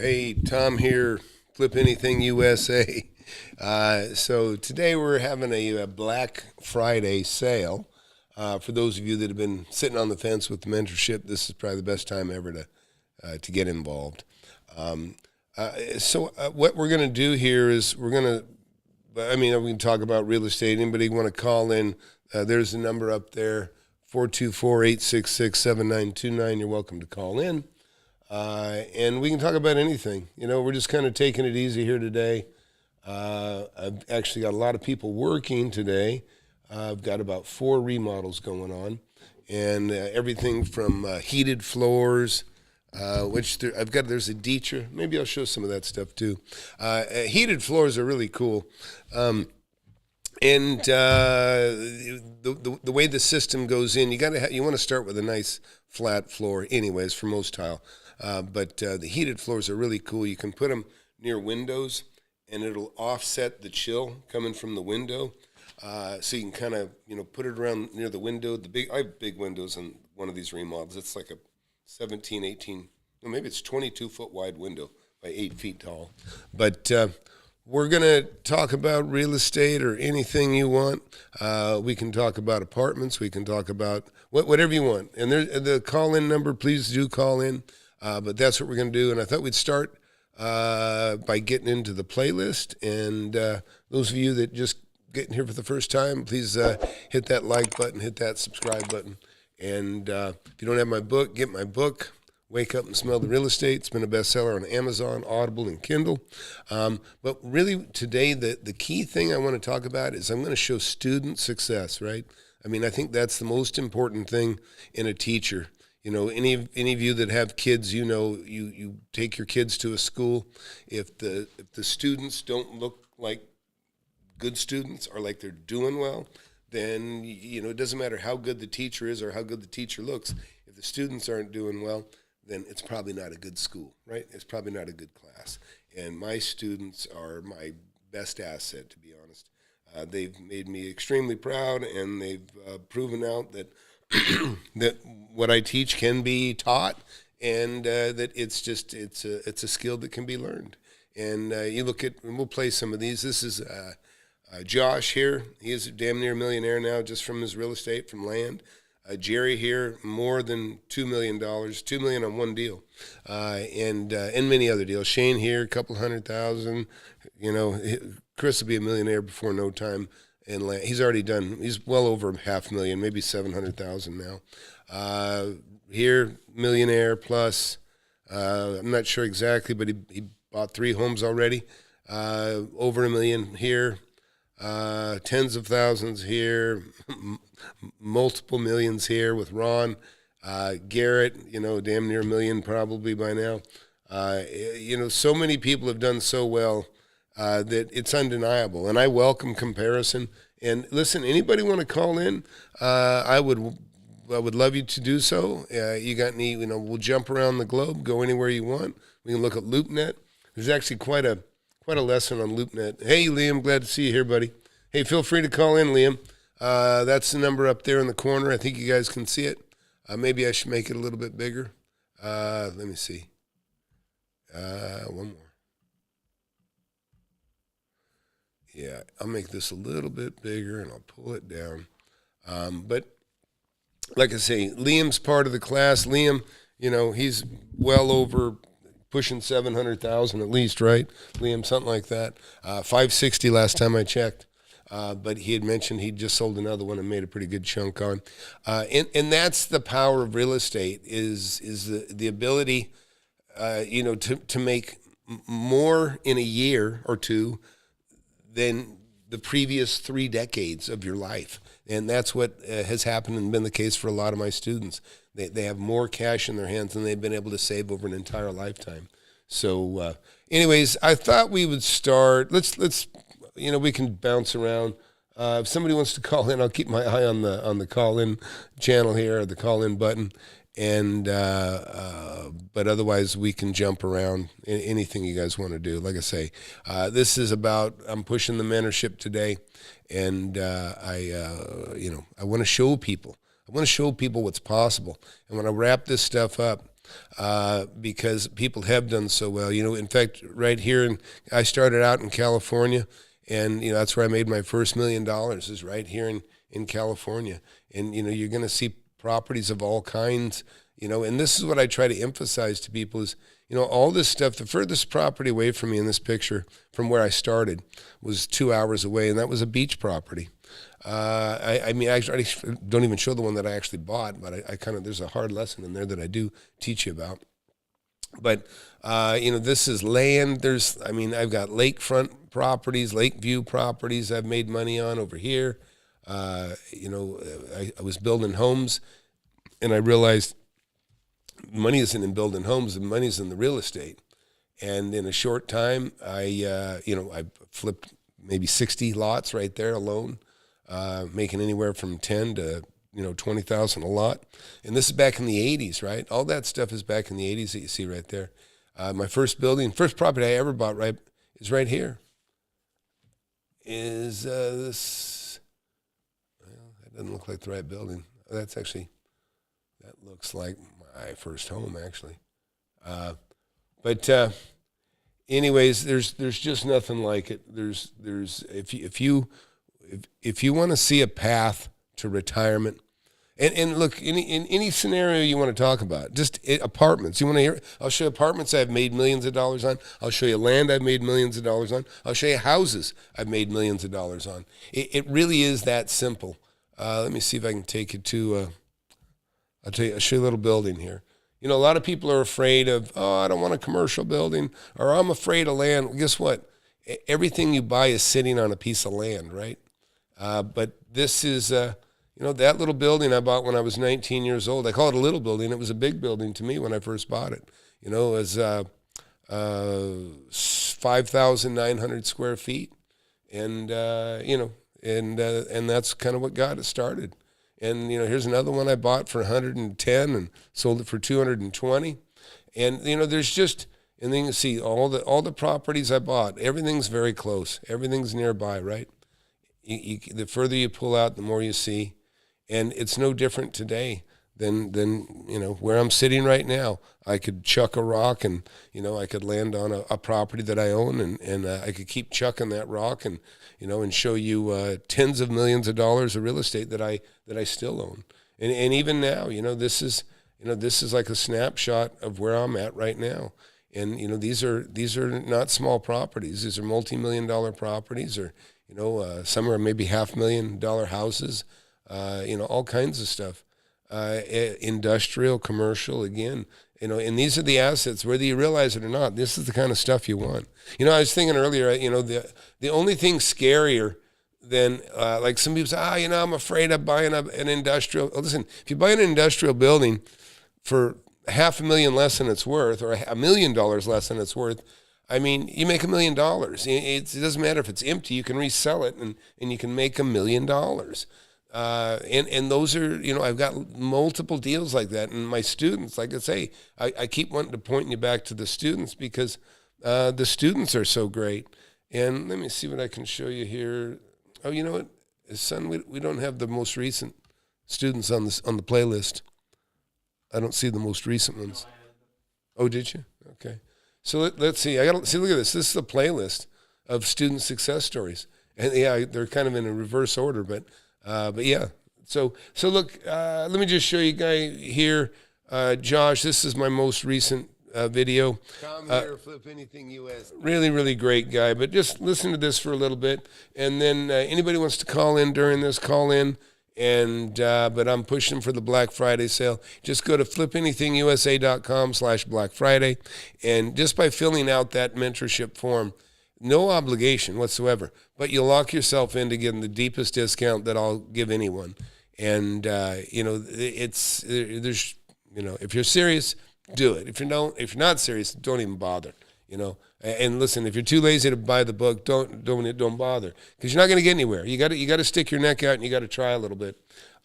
Hey, Tom here, FlipAnythingUSA. So today we're having a Black Friday sale. For those of you that have been sitting on the fence with the mentorship, this is probably the best time ever to get involved. What we're going to do here is we can talk about real estate. Anybody want to call in? There's a number up there, 424-866-7929. You're welcome to call in. And we can talk about anything. We're just kind of taking it easy here today. I've actually got a lot of people working today. I've got about 4 remodels going on, and everything from heated floors, there's a Dietra. Maybe I'll show some of that stuff too. Heated floors are really cool. And the way the system goes in, you want to start with a nice flat floor, anyways, for most tile. But the heated floors are really cool. You can put them near windows, and it'll offset the chill coming from the window. So you can kind of put it around near the window. I have big windows on one of these remodels. It's like a 17, 18, maybe it's 22-foot wide window by 8 feet tall. But we're going to talk about real estate or anything you want. We can talk about apartments. We can talk about whatever you want. And the call-in number, please do call in. But that's what we're going to do. And I thought we'd start by getting into the playlist. And those of you that just getting here for the first time, please hit that like button, hit that subscribe button. And if you don't have my book, get my book, Wake Up and Smell the Real Estate. It's been a bestseller on Amazon, Audible, and Kindle. But really today, the key thing I want to talk about is I'm going to show student success, right? I mean, I think that's the most important thing in a teacher. Any of you that have kids, you take your kids to a school. If the students don't look like good students or like they're doing well, then it doesn't matter how good the teacher is or how good the teacher looks. If the students aren't doing well, then it's probably not a good school, right? It's probably not a good class. And my students are my best asset, to be honest. They've made me extremely proud, and they've proven out that that what I teach can be taught, and that it's a skill that can be learned. And we'll play some of these. This is Josh here. He is damn near a millionaire now just from his real estate, from land. Jerry here, more than $2 million, $2 million on one deal, and many other deals. Shane here, a couple $100,000. Chris will be a millionaire before no time. And he's already done. He's well over $500,000, maybe $700,000 now. Here, millionaire plus. I'm not sure exactly, but he bought 3 homes already. Over $1 million here. Tens of thousands here. Multiple millions here with Ron. Garrett, damn near $1 million probably by now. So many people have done so well. That it's undeniable, and I welcome comparison. And listen, anybody want to call in? I would love you to do so. You got any? We'll jump around the globe, go anywhere you want. We can look at LoopNet. There's actually quite a lesson on LoopNet. Hey, Liam, glad to see you here, buddy. Hey, feel free to call in, Liam. That's the number up there in the corner. I think you guys can see it. Maybe I should make it a little bit bigger. Let me see. One more. Yeah, I'll make this a little bit bigger, and I'll pull it down. But like I say, Liam's part of the class. Liam, he's well over pushing 700,000 at least, right? Liam, something like that. 560 last time I checked. But he had mentioned he'd just sold another one and made a pretty good chunk on. And that's the power of real estate is the ability, to make more in a year or two than the previous 3 decades of your life. And that's what has happened and been the case for a lot of my students. They have more cash in their hands than they've been able to save over an entire lifetime. So anyways, I thought we would start. Let's we can bounce around. If somebody wants to call in, I'll keep my eye on the call-in channel here, or the call-in button. And but otherwise we can jump around anything you guys want to do. Like I say, this is about I'm pushing the mentorship today, and I want to show people. I want to show people what's possible. And when I wrap this stuff up, because people have done so well. In fact, right here, I started out in California, and that's where I made my first $1 million is right here in California. And you're going to see properties of all kinds. And this is what I try to emphasize to people is, all this stuff. The furthest property away from me in this picture, from where I started, was 2 hours away, and that was a beach property. I don't even show the one that I actually bought, but I kind of, there's a hard lesson in there that I do teach you about. But, this is land. I've got lakefront properties, lake view properties I've made money on over here. I was building homes, and I realized money isn't in building homes, the money's in the real estate. And in a short time, I flipped maybe 60 lots right there alone, making anywhere from 10 to 20,000 a lot. And this is back in the 80s, right? All that stuff is back in the 80s that you see right there. My first property I ever bought is right here. Is this? Well, that doesn't look like the right building. That looks like my first home, actually. But anyways, there's just nothing like it. If you want to see a path to retirement, and look, in any scenario you want to talk about, just apartments. You want to hear? I'll show you apartments I've made millions of dollars on. I'll show you land I've made millions of dollars on. I'll show you houses I've made millions of dollars on. It really is that simple. Let me see if I can take you to. I'll show you a little building here. A lot of people are afraid of, I don't want a commercial building, or I'm afraid of land. Well, guess what? Everything you buy is sitting on a piece of land, right? But this is, that little building I bought when I was 19 years old. I call it a little building. It was a big building to me when I first bought it. It was 5,900 square feet, and that's kind of what got it started. And here's another one I bought for 110 and sold it for 220. And there's just, and then you see all the properties I bought. Everything's very close. Everything's nearby, right? The further you pull out, the more you see. And it's no different today than where I'm sitting right now. I could chuck a rock, and I could land on a property that I own, and I could keep chucking that rock, and and show you tens of millions of dollars of real estate that I still own. And even now, this is like a snapshot of where I'm at right now. And these are not small properties. These are multi-million-dollar properties, or some are maybe $500,000 houses. All kinds of stuff. Industrial, commercial, again. And these are the assets, whether you realize it or not. This is the kind of stuff you want. I was thinking earlier, the only thing scarier than, like some people say, I'm afraid of buying an industrial. Listen, if you buy an industrial building for $500,000 less than it's worth, or $1 million less than it's worth, you make $1 million. It doesn't matter if it's empty. You can resell it, and you can make $1 million. And those are, I've got multiple deals like that. And my students, like I say, I keep wanting to point you back to the students, because the students are so great. And let me see what I can show you here. Oh, you know what, son, we don't have the most recent students on the playlist. I don't see the most recent ones. Oh, did you? Okay. So let's see. Look at this. This is the playlist of student success stories. And yeah, they're kind of in a reverse order, but yeah. So look, let me just show you guy here. Josh, this is my most recent video. Tom here, FlipAnythingUSA. Really, really great guy. But just listen to this for a little bit. And then anybody wants to call in during this, call in. And but I'm pushing for the Black Friday sale. Just go to FlipAnythingUSA.com/Black Friday. And just by filling out that mentorship form, no obligation whatsoever, but you'll lock yourself into getting the deepest discount that I'll give anyone. And if you're serious, do it. If you're not serious, don't even bother. And listen, if you're too lazy to buy the book, don't bother, because you're not going to get anywhere. You got to stick your neck out, and you got to try a little bit,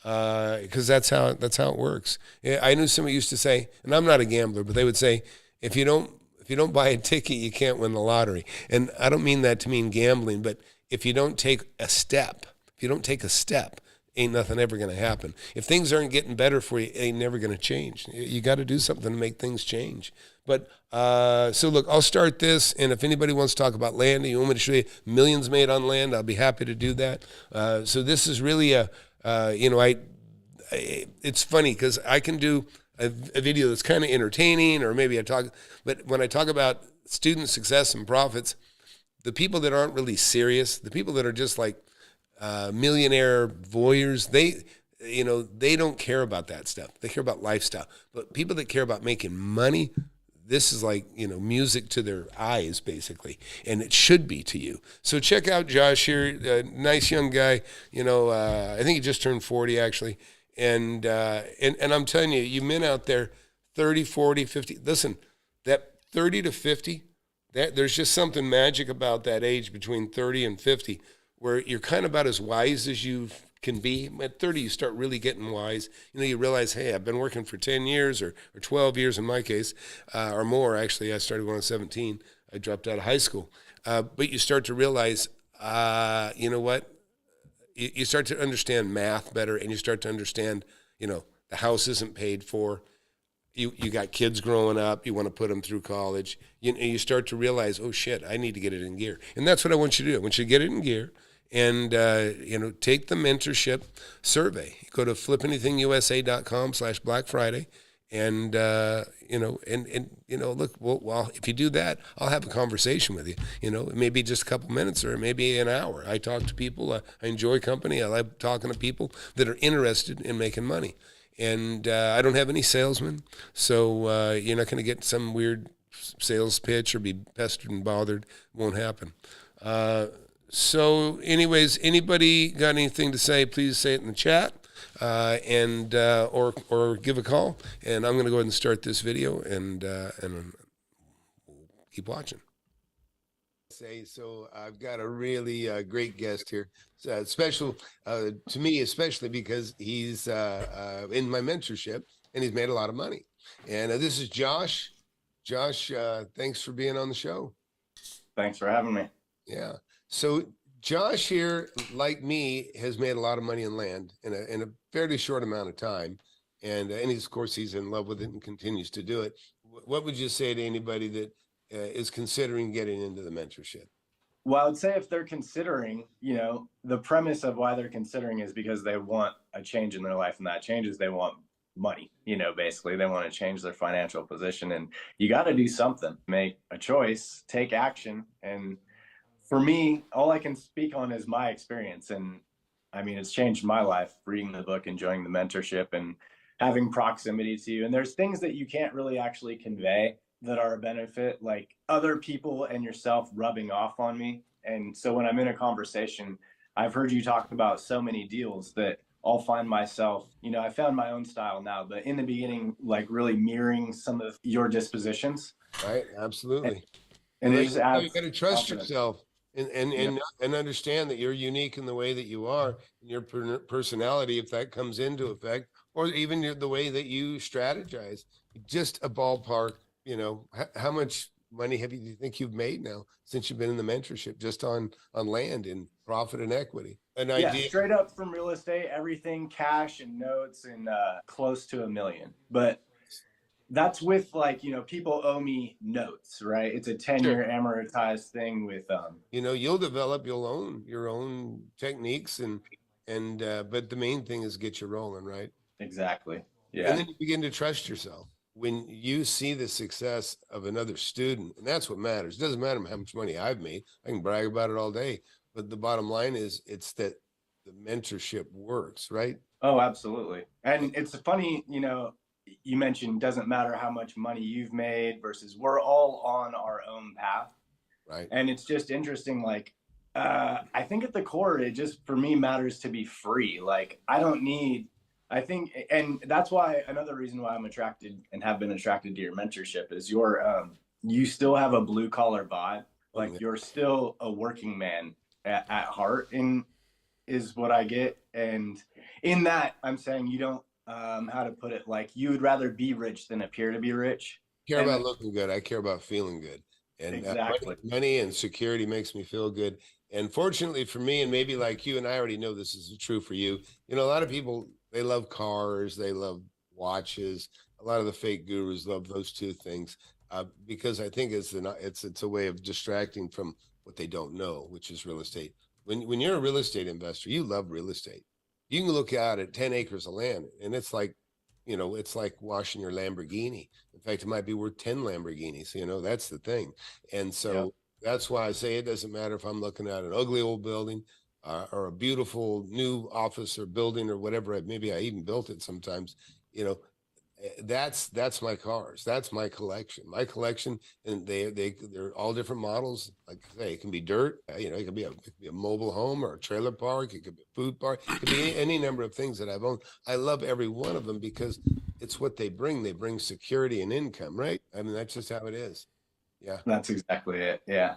because that's how it works. I knew somebody used to say, and I'm not a gambler, but they would say, if you don't buy a ticket, you can't win the lottery. And I don't mean that to mean gambling, but if you don't take a step, ain't nothing ever going to happen. If things aren't getting better for you, it ain't never going to change. You got to do something to make things change. But so look, I'll start this, and if anybody wants to talk about land, and you want me to show you millions made on land, I'll be happy to do that. So this is really it's funny because I can do a video that's kind of entertaining, or maybe but when I talk about student success and profits, the people that aren't really serious, the people that are just like millionaire voyeurs, they don't care about that stuff. They care about lifestyle. But people that care about making money, this is like, music to their eyes, basically, and it should be to you. So check out Josh here, nice young guy. I think he just turned 40 actually, and I'm telling you men out there, 30, 40, 50. Listen, that 30 to 50, there's just something magic about that age between 30 and 50, where you're kind of about as wise as you can be. At 30, you start really getting wise. You realize, hey, I've been working for 10 years or 12 years in my case, or more. Actually, I started when I was 17. I dropped out of high school. But you start to realize, you know what? You start to understand math better, and you start to understand, the house isn't paid for. You got kids growing up. You want to put them through college. You start to realize, oh, shit, I need to get it in gear. And that's what I want you to do. I want you to get it in gear. And, take the mentorship survey. Go to FlipAnythingUSA.com/Black Friday. And, look, well, if you do that, I'll have a conversation with you. It may be just a couple minutes or it may be an hour. I talk to people. I enjoy company. I like talking to people that are interested in making money. And I don't have any salesmen, so you're not going to get some weird sales pitch or be pestered and bothered. It won't happen. So anyways, anybody got anything to say, please say it in the chat, or give a call. And I'm going to go ahead and start this video, and we'll keep watching. So I've got a really great guest here, special to me, especially because he's in my mentorship and he's made a lot of money. And this is Josh. Josh, thanks for being on the show. Thanks for having me. Yeah. So Josh here, like me, has made a lot of money in land in a fairly short amount of time. And of course, he's in love with it and continues to do it. What would you say to anybody that is considering getting into the mentorship? Well, I would say if they're considering, the premise of why they're considering is because they want a change in their life, and that change is they want money. Basically they want to change their financial position, and you got to do something, make a choice, take action. And for me, all I can speak on is my experience. And I mean, it's changed my life reading the book, enjoying the mentorship, and having proximity to you. And there's things that you can't really actually convey that are a benefit, like other people and yourself rubbing off on me. And so when I'm in a conversation, I've heard you talk about so many deals that I'll find myself, I found my own style now, but in the beginning, like really mirroring some of your dispositions. Right. Absolutely. And you got to trust confidence. yourself and understand that you're unique in the way that you are, and your personality, if that comes into effect, or even the way that you strategize. Just a ballpark, how much money do you think you've made now since you've been in the mentorship, just on land and profit and equity? An idea. Straight up from real estate, everything cash and notes, and close to $1 million. But that's with people owe me notes, right? It's a 10-year amortized thing with you'll own your own techniques and but the main thing is get you rolling, right? Exactly. Yeah. And then you begin to trust yourself when you see the success of another student, and that's what matters. It doesn't matter how much money I've made. I can brag about it all day, but the bottom line is it's that the mentorship works, right? Oh, absolutely. And it's funny, you mentioned doesn't matter how much money you've made versus we're all on our own path. Right. And it's just interesting. I think at the core, it just, for me, matters to be free. I think, and that's why another reason why I'm attracted and have been attracted to your mentorship is you still have a blue collar vibe. You're still a working man at heart, and is what I get. And in that, I'm saying you don't, how to put it, you would rather be rich than appear to be rich. I care about looking good. I care about feeling good. And Exactly. money and security makes me feel good. And fortunately for me, and maybe like you, and I already know this is true for you, you know, a lot of people, they love cars, they love watches. A lot of the fake gurus love those two things, because I think it's a way of distracting from what they don't know, which is real estate. When you're a real estate investor, you love real estate. You can look out at 10 acres of land, and it's like, you know, it's like washing your Lamborghini. In fact, it might be worth 10 Lamborghinis. You know, that's the thing. And Yep. so that's why I say it doesn't matter if I'm looking at an ugly old building, or a beautiful new office or building or whatever. Maybe I even built it sometimes. You know, that's my cars. That's my collection. My collection, and they're all different models. Like I say, it can be dirt. You know, it could be a mobile home or a trailer park. It could be a food park. It could be any number of things that I've owned. I love every one of them because it's what they bring. They bring security and income, right? I mean, that's just how it is. Yeah. That's exactly it. Yeah.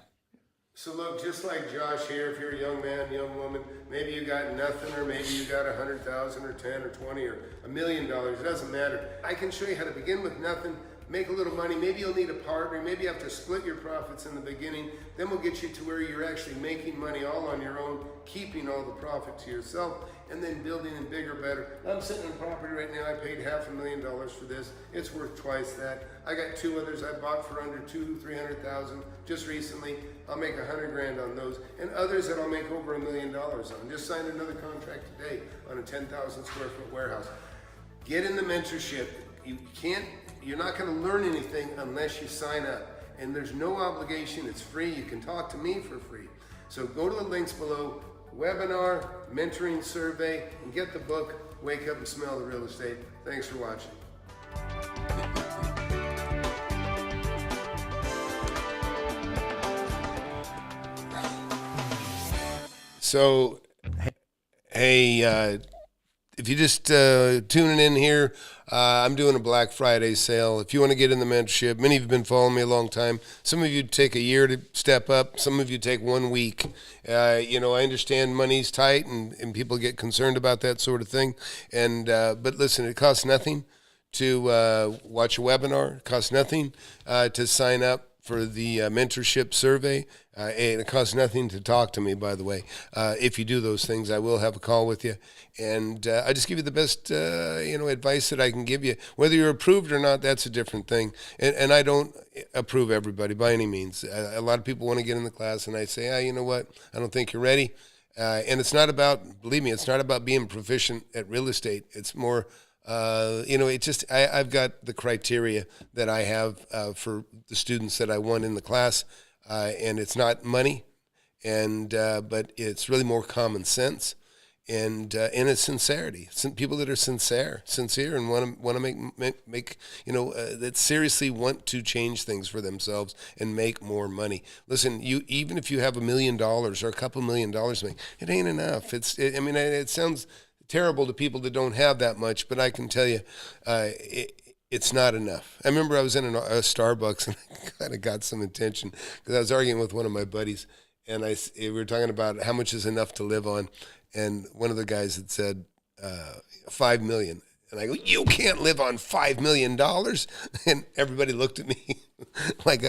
So look, just like Josh here, if you're a young man, young woman, maybe you got nothing, or maybe you got 100,000 or 10 or 20 or $1,000,000, it doesn't matter. I can show you how to begin with nothing, make a little money. Maybe you'll need a partner. Maybe you have to split your profits in the beginning. Then we'll get you to where you're actually making money all on your own, keeping all the profit to yourself, and then building in bigger, better. I'm sitting on property right now. I paid $500,000 for this. It's worth twice that. I got two others I bought for under 200,000-300,000 just recently. I'll make 100 grand on those, and others that I'll make over $1 million on. Just signed another contract today on a 10,000 square foot warehouse. Get in the mentorship. You're not going to learn anything unless you sign up, and there's no obligation. It's free. You can talk to me for free. So go to the links below, webinar, mentoring survey, and get the book, Wake Up and Smell the Real Estate. Thanks for watching. So, hey, if you're just tuning in here, I'm doing a Black Friday sale. If you want to get in the mentorship, many of you have been following me a long time. Some of you take a year to step up. Some of you take 1 week. You know, I understand money's tight and people get concerned about that sort of thing. And but listen, it costs nothing to watch a webinar. It costs nothing to sign up for the mentorship survey. And it costs nothing to talk to me, by the way. If you do those things, I will have a call with you. And I just give you the best, advice that I can give you. Whether you're approved or not, that's a different thing. And I don't approve everybody by any means. A lot of people want to get in the class, and I say, you know what? I don't think you're ready. And it's not about, believe me, it's not about being proficient at real estate. It's more, I've got the criteria that I have for the students that I want in the class. And it's not money, but it's really more common sense, and it's sincerity. People that are sincere, and want to make that seriously want to change things for themselves and make more money. Listen, even if you have $1 million or a couple $1 million to make, it ain't enough. It sounds terrible to people that don't have that much, but I can tell you, it's not enough. I remember I was in a Starbucks and I kind of got some attention because I was arguing with one of my buddies, and we were talking about how much is enough to live on, and one of the guys had said $5 million, and I go, "You can't live on $5 million," and everybody looked at me like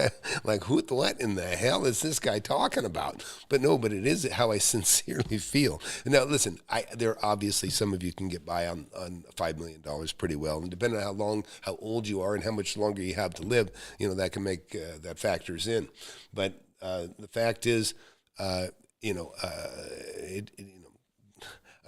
what in the hell is this guy talking about? But it is how I sincerely feel. Now, listen, there are obviously some of you can get by on $5 million pretty well, and depending on how old you are and how much longer you have to live, that can make that factors in. But the fact is, $1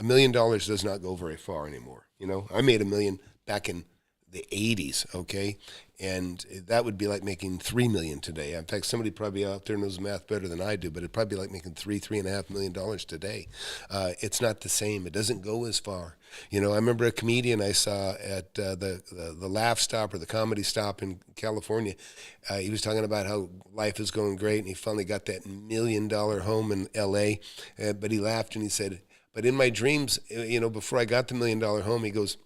million does not go very far anymore. I made $1 million back in the 80s, okay? And that would be like making $3 million today. In fact, somebody probably out there knows math better than I do, but it'd probably be like making $3.5 million today. It's not the same. It doesn't go as far. I remember a comedian I saw at the Laugh Stop or the Comedy Stop in California. He was talking about how life is going great, and he finally got that $1 million home in L.A., but he laughed and he said, but in my dreams, before I got the $1 million home, he goes,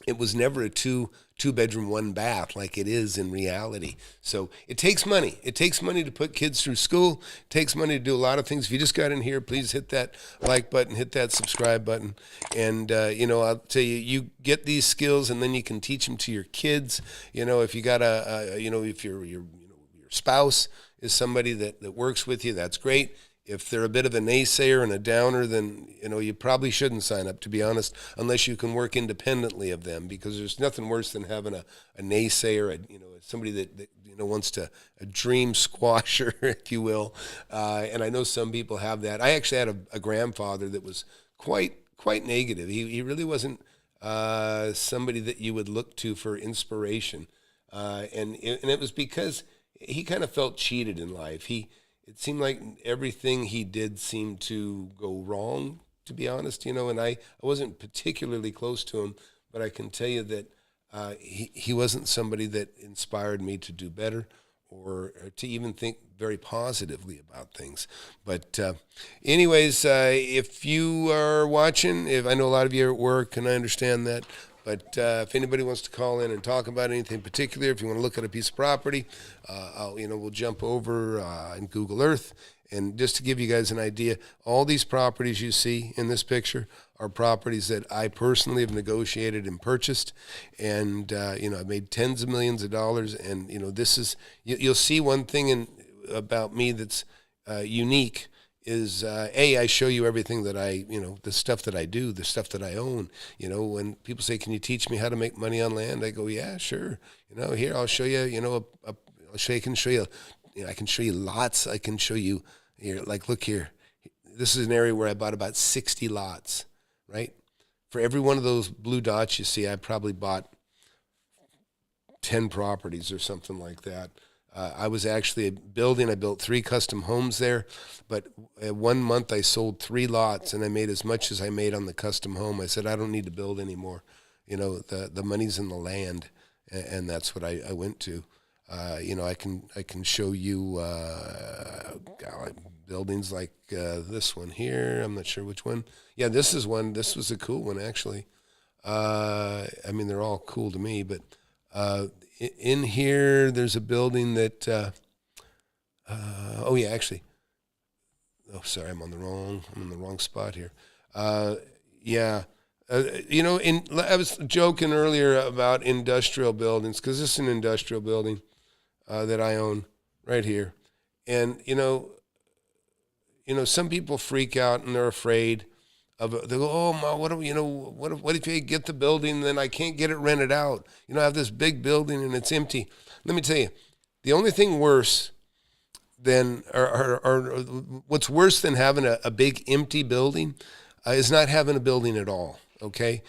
it was never a two-bedroom, one bath like it is in reality. So it takes money. It takes money to put kids through school. It takes money to do a lot of things. If you just got in here, please hit that like button, hit that subscribe button. And, I'll tell you, you get these skills and then you can teach them to your kids. If you got if your spouse is somebody that works with you, that's great. If they're a bit of a naysayer and a downer, then, you probably shouldn't sign up, to be honest, unless you can work independently of them, because there's nothing worse than having a naysayer, somebody that wants to, a dream squasher, if you will. And I know some people have that. I actually had a grandfather that was quite negative. He really wasn't somebody that you would look to for inspiration. And it was because he kind of felt cheated in life. It seemed like everything he did seemed to go wrong, to be honest, and I wasn't particularly close to him, but I can tell you that he wasn't somebody that inspired me to do better or to even think very positively about things. But anyways, if you are watching, if I know a lot of you are at work, and I understand that, but if anybody wants to call in and talk about anything particular, if you want to look at a piece of property, we'll jump over in Google Earth. And just to give you guys an idea, all these properties you see in this picture are properties that I personally have negotiated and purchased. And, I made tens of millions of dollars. And, this is, you'll see one thing about me that's unique is, I show you everything that the stuff that I do, the stuff that I own. When people say, can you teach me how to make money on land? I go, yeah, sure. Here, I'll show you, I can show you, I can show you lots. I can show you here, like, look here. This is an area where I bought about 60 lots, right? For every one of those blue dots you see, I probably bought 10 properties or something like that. I was actually I built 3 custom homes there, but 1 month I sold 3 lots and I made as much as I made on the custom home. I said, I don't need to build anymore. The money's in the land, and that's what I went to. I can show you buildings like this one here. I'm not sure which one. Yeah, this is one. This was a cool one, actually. They're all cool to me, but in here, there's a building that, sorry, I'm in the wrong spot here. I was joking earlier about industrial buildings, because this is an industrial building that I own right here. And, some people freak out and they're afraid they go, oh, Ma, what if you get the building and then I can't get it rented out? I have this big building and it's empty. Let me tell you, the only thing worse than, or what's worse than having a big empty building is not having a building at all, okay?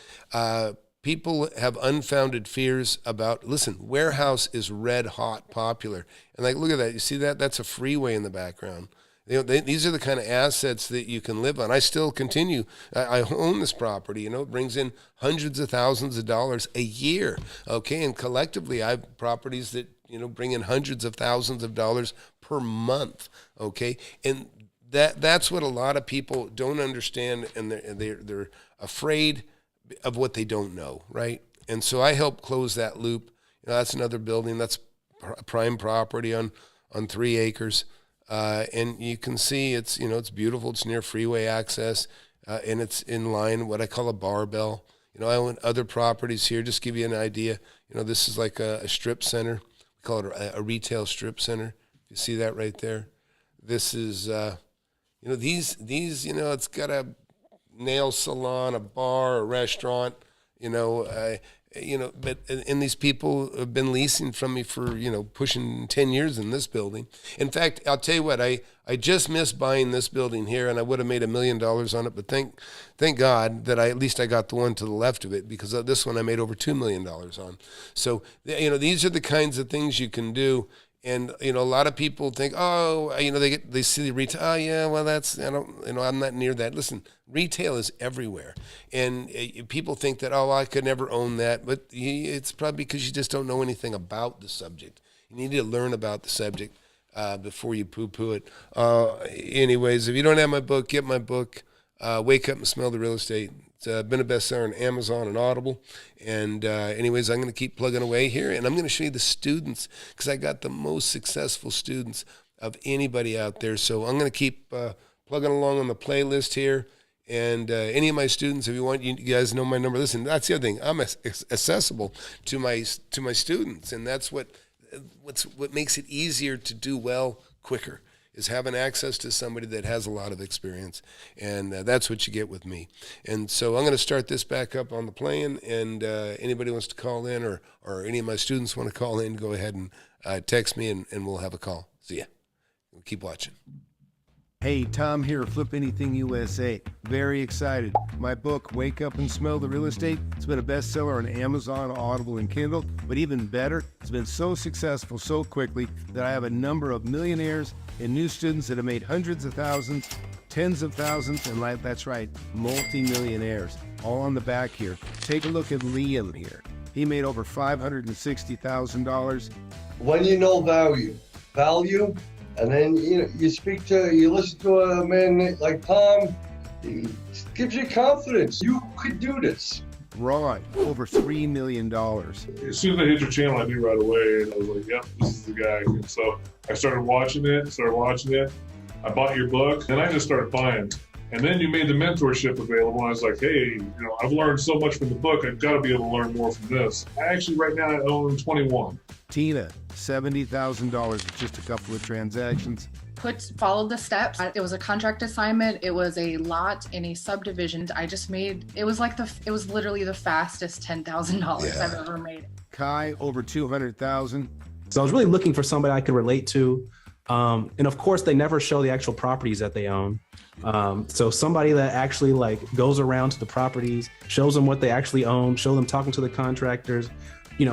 People have unfounded fears about, listen, warehouse is red hot popular. And like, look at that. You see that? That's a freeway in the background. These are the kind of assets that you can live on. I still continue. I own this property. It brings in hundreds of thousands of dollars a year. Okay, and collectively, I have properties that bring in hundreds of thousands of dollars per month. Okay, and that's what a lot of people don't understand, and they're afraid of what they don't know, right? And so I help close that loop. That's another building. That's prime property on 3 acres. And you can see it's beautiful. It's near freeway access, and it's in line, what I call a barbell. I own other properties here. Just give you an idea. This is like a strip center. We call it a retail strip center. You see that right there? This is, these, it's got a nail salon, a bar, a restaurant, but these people have been leasing from me for, pushing 10 years in this building. In fact, I'll tell you what, I just missed buying this building here, and I would have made $1 million on it, but thank God that at least I got the one to the left of it, because this one I made over $2 million on. So, these are the kinds of things you can do. And, a lot of people think, they see the retail. Oh yeah, well I'm not near that. Listen, retail is everywhere. And people think that, I could never own that. But it's probably because you just don't know anything about the subject. You need to learn about the subject before you poo-poo it. Anyways, if you don't have my book, get my book, Wake Up and Smell the Real Estate. It's been a bestseller on Amazon and Audible. And anyways, I'm going to keep plugging away here. And I'm going to show you the students, because I got the most successful students of anybody out there. So I'm going to keep plugging along on the playlist here. And any of my students, if you want, you guys know my number. Listen, that's the other thing. I'm accessible to my students. And that's what makes it easier to do well quicker, is having access to somebody that has a lot of experience. And that's what you get with me. And so I'm going to start this back up on the plane, and anybody wants to call in, or any of my students want to call in, go ahead and text me, and we'll have a call. See ya. We'll keep watching. Hey, Tom here, Flip Anything USA. Very excited. My book, Wake Up and Smell the Real Estate, it's been a bestseller on Amazon, Audible, and Kindle. But even better, it's been so successful so quickly that I have a number of millionaires and new students that have made hundreds of thousands, tens of thousands, and that's right, multi-millionaires, all on the back here. Take a look at Liam here. He made over $560,000. When you know value, and then you listen to a man like Tom, he gives you confidence. You could do this. Ron, over $3 million. As soon as I hit your channel, I knew right away, and I was like, yep, this is the guy. And so I started watching it. I bought your book, and I just started buying. And then you made the mentorship available. And I was like, hey, I've learned so much from the book. I've got to be able to learn more from this. I actually, right now, I own 21. Tina, $70,000 with just a couple of transactions. Followed the steps. It was a contract assignment. It was a lot in a subdivision. It was literally the fastest $10,000 I've ever made. Kai, over $200,000. So I was really looking for somebody I could relate to. And of course, they never show the actual properties that they own. So somebody that actually goes around to the properties, shows them what they actually own, show them talking to the contractors,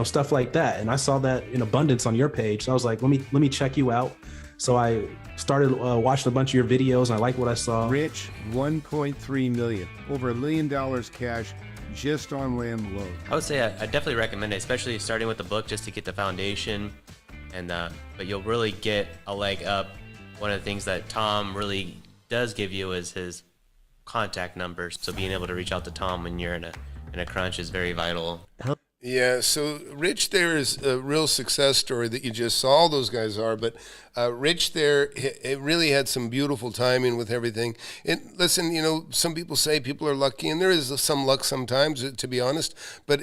stuff like that. And I saw that in abundance on your page. So I was like, let me check you out. So I started watching a bunch of your videos, and I liked what I saw. Rich, $1.3 million, over $1 million cash just on land alone. I would say I definitely recommend it, especially starting with the book just to get the foundation. But you'll really get a leg up. One of the things that Tom really does give you is his contact numbers. So being able to reach out to Tom when you're in a crunch is very vital. Yeah, so Rich there is a real success story that you just saw. All those guys are, but Rich there, it really had some beautiful timing with everything. And listen, some people say people are lucky, and there is some luck sometimes, to be honest, but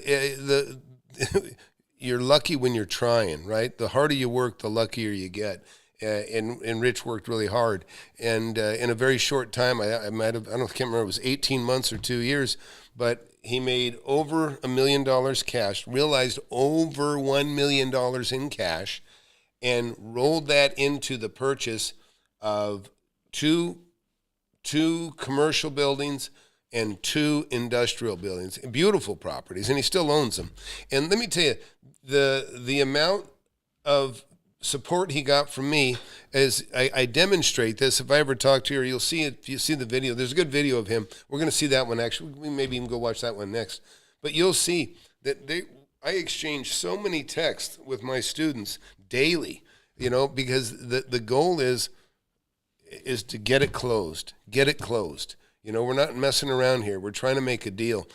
you're lucky when you're trying, right? The harder you work, the luckier you get. And Rich worked really hard, and in a very short time, I can't remember, it was 18 months or 2 years, but he made over $1 million cash, realized over $1 million in cash, and rolled that into the purchase of two commercial buildings and 2 industrial buildings, beautiful properties, and he still owns them. And let me tell you, the amount of support he got from me as I demonstrate this. If I ever talk to you, or you'll see it, if you see the video, there's a good video of him. We're going to see that one actually. We maybe even go watch that one next. But you'll see that I exchange so many texts with my students daily, because the goal is to get it closed. Get it closed. We're not messing around here. We're trying to make a deal.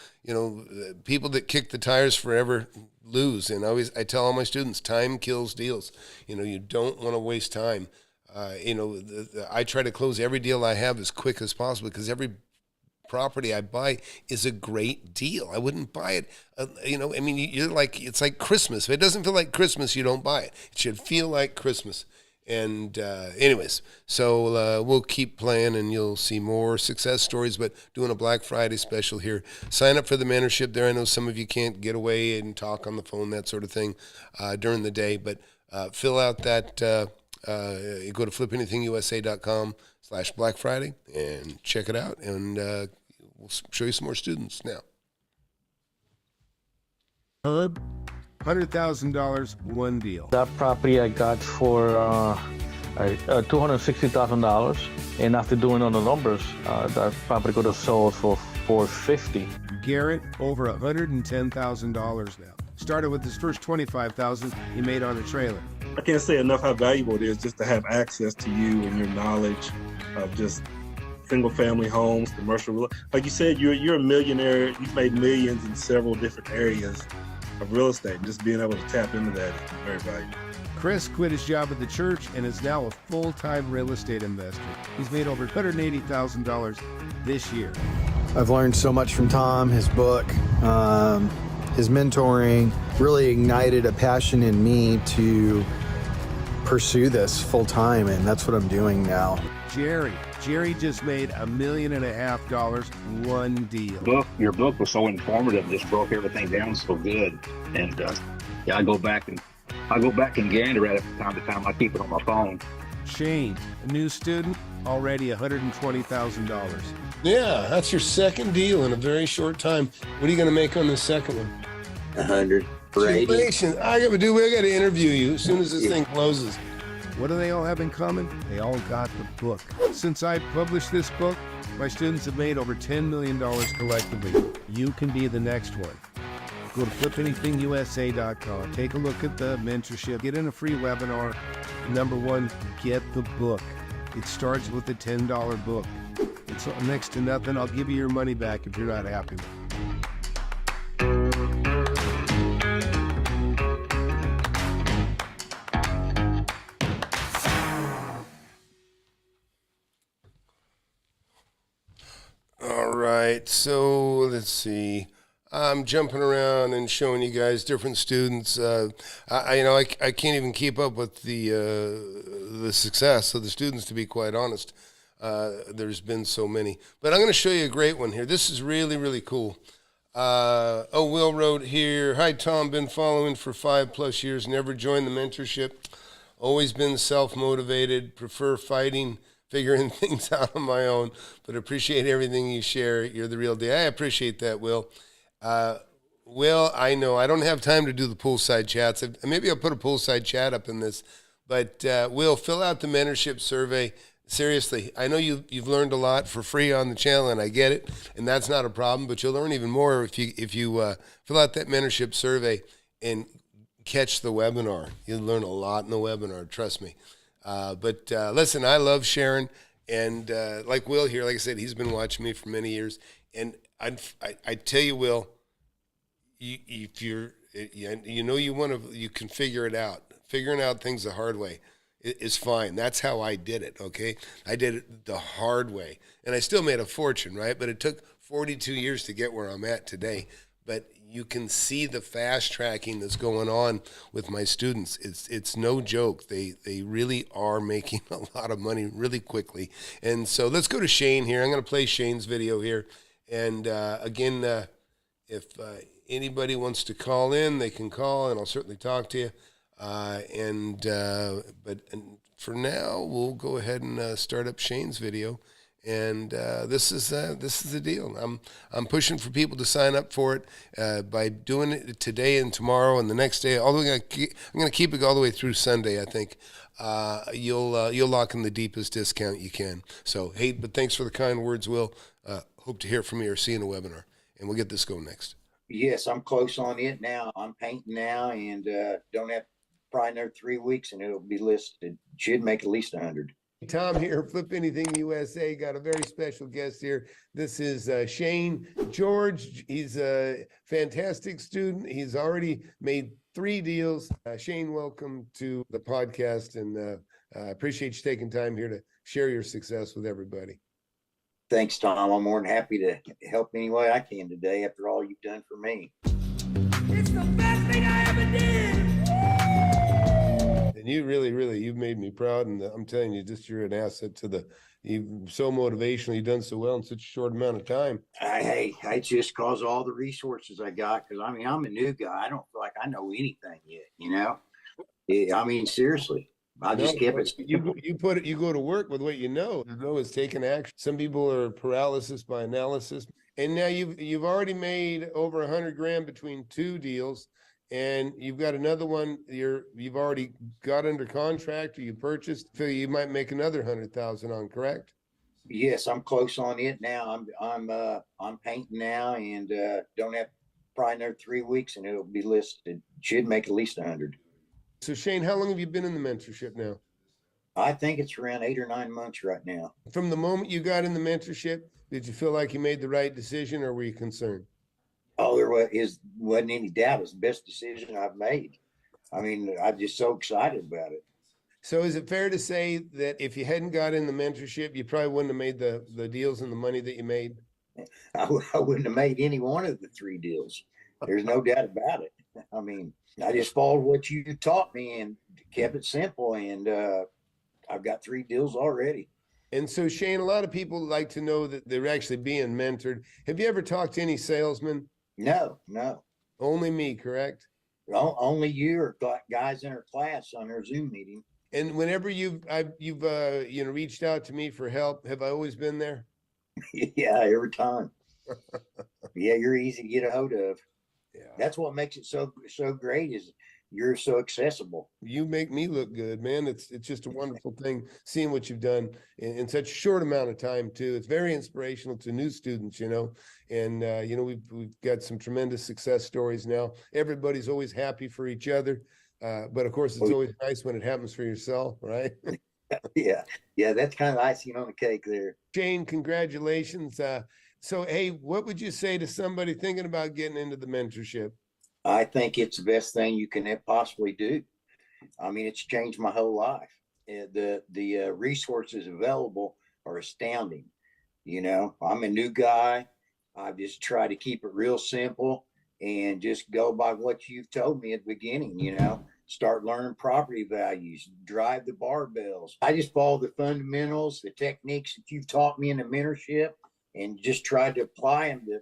People that kick the tires forever lose. And I tell all my students, time kills deals. You don't want to waste time. I try to close every deal I have as quick as possible, because every property I buy is a great deal. I wouldn't buy it. It's like Christmas. If it doesn't feel like Christmas, you don't buy it. It should feel like Christmas. And anyways, so we'll keep playing, and you'll see more success stories, but doing a Black Friday special here. Sign up for the mentorship there. I know some of you can't get away and talk on the phone, that sort of thing, during the day, but fill out that, go to FlipAnythingUSA.com/Black Friday and check it out, and we'll show you some more students now. $100,000, one deal. That property I got for $260,000, and after doing all the numbers, that property could have sold for $450,000. Garrett, over $110,000 now. Started with his first $25,000 he made on a trailer. I can't say enough how valuable it is just to have access to you and your knowledge of just single-family homes, commercial. Like you said, you're a millionaire. You've made millions in several different areas of real estate, and just being able to tap into that is very valuable. Chris quit his job at the church and is now a full-time real estate investor. He's made over $180,000 this year. I've learned so much from Tom, his book, his mentoring really ignited a passion in me to pursue this full time, and that's what I'm doing now. Jerry just made $1.5 million one deal. Your book was so informative, just broke everything down so good. And yeah, I go back and gander at it from time to time. I keep it on my phone. Shane, a new student, already $120,000. Yeah, that's your second deal in a very short time. What are you going to make on the second one? 100 for 80. Congratulations. I got to interview you as soon as this thing closes. What do they all have in common? They all got the book. Since I published this book, my students have made over $10 million collectively. You can be the next one. Go to FlipAnythingUSA.com. Take a look at the mentorship. Get in a free webinar. Number one, get the book. It starts with a $10 book. It's next to nothing. I'll give you your money back if you're not happy with it. All right, so let's see. I'm jumping around and showing you guys different students. I can't even keep up with the success of the students, to be quite honest. There's been so many, but I'm going to show you a great one here. This is really, really cool. Will wrote here, "Hi Tom, been following for 5+ years, never joined the mentorship. Always been self-motivated, prefer figuring things out on my own, but appreciate everything you share. You're the real deal." I appreciate that, Will. Will, I know I don't have time to do the poolside chats. Maybe I'll put a poolside chat up in this, but Will, fill out the mentorship survey. Seriously, I know you've learned a lot for free on the channel, and I get it, and that's not a problem. But you'll learn even more if you fill out that mentorship survey and catch the webinar. You'll learn a lot in the webinar. Trust me. But listen, I love sharing, and like Will here, like I said, he's been watching me for many years, and I tell you, Will, if you can figure it out. Figuring out things the hard way is fine. That's how I did it. Okay, I did it the hard way, and I still made a fortune, right? But it took 42 years to get where I'm at today. But you can see the fast tracking that's going on with my students. It's no joke. They really are making a lot of money really quickly. And so let's go to Shane here. I'm going to play Shane's video here. And again, if anybody wants to call in, they can call, and I'll certainly talk to you. But for now, we'll go ahead and start up Shane's video. And this is the deal. I'm pushing for people to sign up for it by doing it today and tomorrow and the next day. Although I'm going to keep it all the way through Sunday. I think you'll lock in the deepest discount you can. So hey, but thanks for the kind words, Will. Hope to hear from you or see you in a webinar, and we'll get this going next. Yes, I'm close on it now. I'm painting now, and don't have probably another 3 weeks, and it'll be listed. Should make at least 100. Tom here, Flip Anything USA. Got a very special guest here. This is Shane George. He's a fantastic student. He's already made 3 deals. Shane, welcome to the podcast, and I appreciate you taking time here to share your success with everybody. Thanks, Tom. I'm more than happy to help any way I can today after all you've done for me. It's the best thing I ever did. And you really, you've made me proud. And I'm telling you, just you're an asset to you're so motivational. You've done so well in such a short amount of time. Hey, it's just cause of all the resources I got. Cause I mean, I'm a new guy. I don't feel like I know anything yet, you know? Yeah, I mean, seriously. I just kept it. You go to work with what you know. You know is taking action. Some people are paralysis by analysis. And now you've already made over 100 grand between 2 deals, and you've got another one you've already got under contract or you purchased. So you might make another 100,000 on, correct? Yes, I'm close on it now. I'm painting now, and don't have probably another 3 weeks, and it'll be listed. Should make at least 100. So Shane, how long have you been in the mentorship now? I think it's around 8 or 9 months right now. From the moment you got in the mentorship, did you feel like you made the right decision, or were you concerned? Oh, there wasn't any doubt. It was the best decision I've made. I mean, I'm just so excited about it. So is it fair to say that if you hadn't got in the mentorship, you probably wouldn't have made the deals and the money that you made? I wouldn't have made any one of the 3 deals. There's no doubt about it. I mean, I just followed what you taught me and kept it simple. And I've got 3 deals already. And so, Shane, a lot of people like to know that they're actually being mentored. Have you ever talked to any salesmen? No. Only me, correct? Only you or guys in our class on our Zoom meeting. And whenever you've reached out to me for help, have I always been there? Yeah, every time. Yeah, you're easy to get a hold of. Yeah. That's what makes it so great is you're so accessible. You make me look good, man. It's just a wonderful thing seeing what you've done in such a short amount of time too. It's very inspirational to new students, and we've got some tremendous success stories now. Everybody's always happy for each other, but of course it's always nice when it happens for yourself, right? Yeah, that's kind of icing on the cake there. Shane, congratulations. So, hey, what would you say to somebody thinking about getting into the mentorship? I think it's the best thing you can possibly do. I mean, it's changed my whole life. The resources available are astounding. I'm a new guy. I've just tried to keep it real simple and just go by what you've told me at the beginning, start learning property values, drive the barbells. I just follow the fundamentals, the techniques that you've taught me in the mentorship, and just tried to apply them to,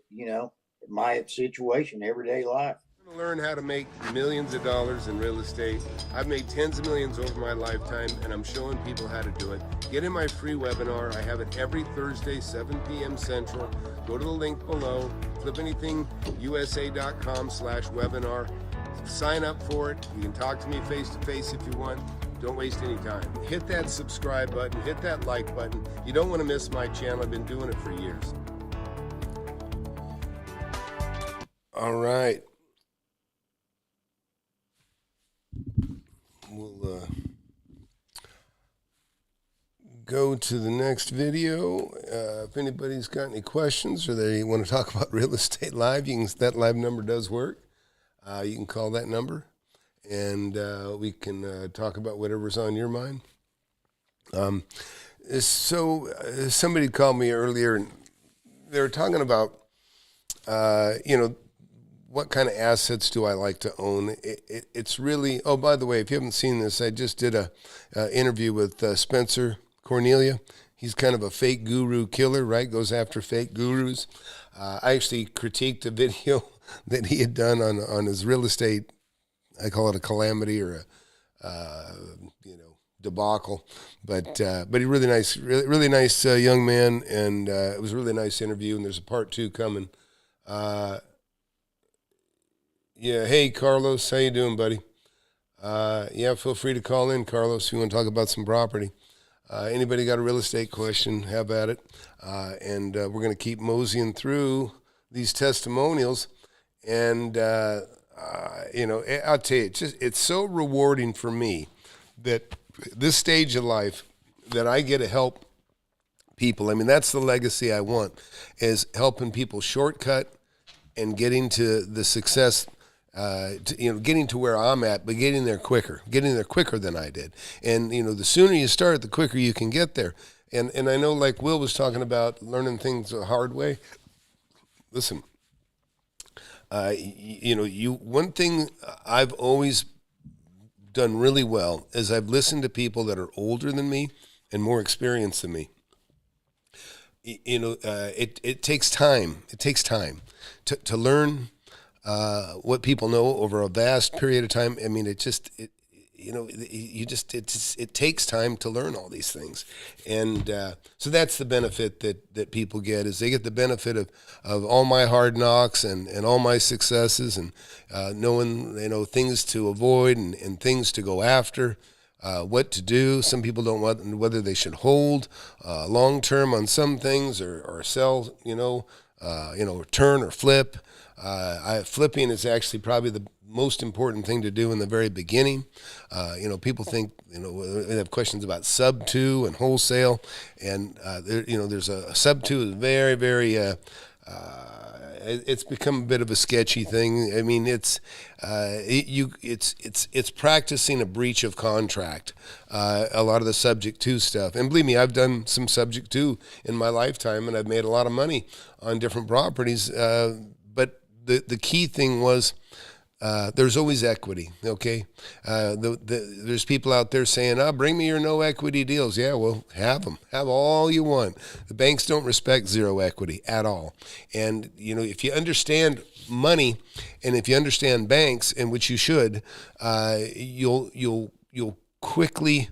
my situation, everyday life. Learn how to make millions of dollars in real estate. I've made tens of millions over my lifetime, and I'm showing people how to do it. Get in my free webinar. I have it every Thursday, 7 p.m. Central. Go to the link below, FlipAnythingUSA.com/webinar. Sign up for it. You can talk to me face to face if you want. Don't waste any time. Hit that subscribe button, hit that like button. You don't want to miss my channel. I've been doing it for years. All right. We'll go to the next video. If anybody's got any questions or they want to talk about real estate live, that live number does work. You can call that number, and we can talk about whatever's on your mind. So somebody called me earlier, and they were talking about, what kind of assets do I like to own? It's really, oh, by the way, if you haven't seen this, I just did a interview with Spencer Cornelia. He's kind of a fake guru killer, right? Goes after fake gurus. I actually critiqued a video that he had done on his real estate. I call it a calamity or a debacle, but he really nice, really nice young man, and it was a really nice interview. And there's a part 2 coming. Yeah, hey Carlos, how you doing, buddy? Yeah, feel free to call in, Carlos, if you want to talk about some property. Anybody got a real estate question, have at it. And we're going to keep moseying through these testimonials. And, I'll tell you, it's so rewarding for me that this stage of life that I get to help people. I mean, that's the legacy I want, is helping people shortcut and getting to the success, getting to where I'm at, but getting there quicker than I did. And, the sooner you start, the quicker you can get there. And I know, like Will was talking about, learning things the hard way. Listen, one thing I've always done really well is I've listened to people that are older than me and more experienced than me. It takes time. It takes time to learn what people know over a vast period of time. I mean, it takes time to learn all these things. And so that's the benefit that people get, is they get the benefit of all my hard knocks and all my successes, and knowing, things to avoid and things to go after, what to do. Some people don't want, whether they should hold long term on some things or sell, or turn or flip. Flipping is actually probably the most important thing to do in the very beginning. People think, they have questions about sub 2 and wholesale, and there's a sub 2 is very, very, it's become a bit of a sketchy thing. I mean, it's practicing a breach of contract. A lot of the subject to stuff, and believe me, I've done some subject to in my lifetime, and I've made a lot of money on different properties. But the key thing was there's always equity, okay? There's people out there saying, bring me your no equity deals. Yeah, well, have them. Have all you want. The banks don't respect zero equity at all. And, if you understand money and if you understand banks, and which you should, you'll quickly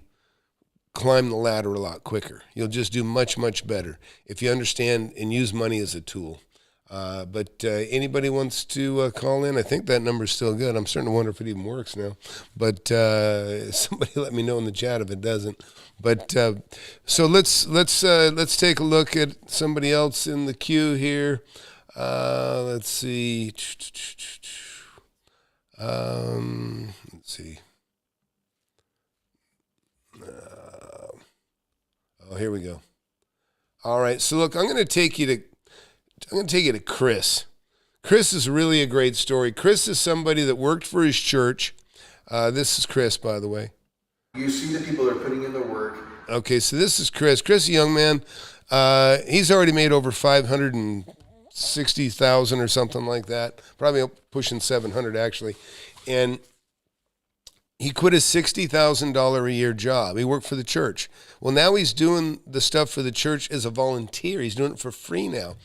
climb the ladder a lot quicker. You'll just do much, much better if you understand and use money as a tool. But anybody wants to call in? I think that number's still good. I'm starting to wonder if it even works now. But somebody let me know in the chat if it doesn't. But so let's take a look at somebody else in the queue here. Let's see. Let's see. Here we go. All right. So look, I'm going to take you to Chris. Chris is really a great story. Chris is somebody that worked for his church. This is Chris, by the way. You see the people that are putting in their work. Okay, so this is Chris. Chris, a young man. He's already made over $560,000 or something like that. Probably pushing 700 actually. And he quit his $60,000 a year job. He worked for the church. Well, now he's doing the stuff for the church as a volunteer. He's doing it for free now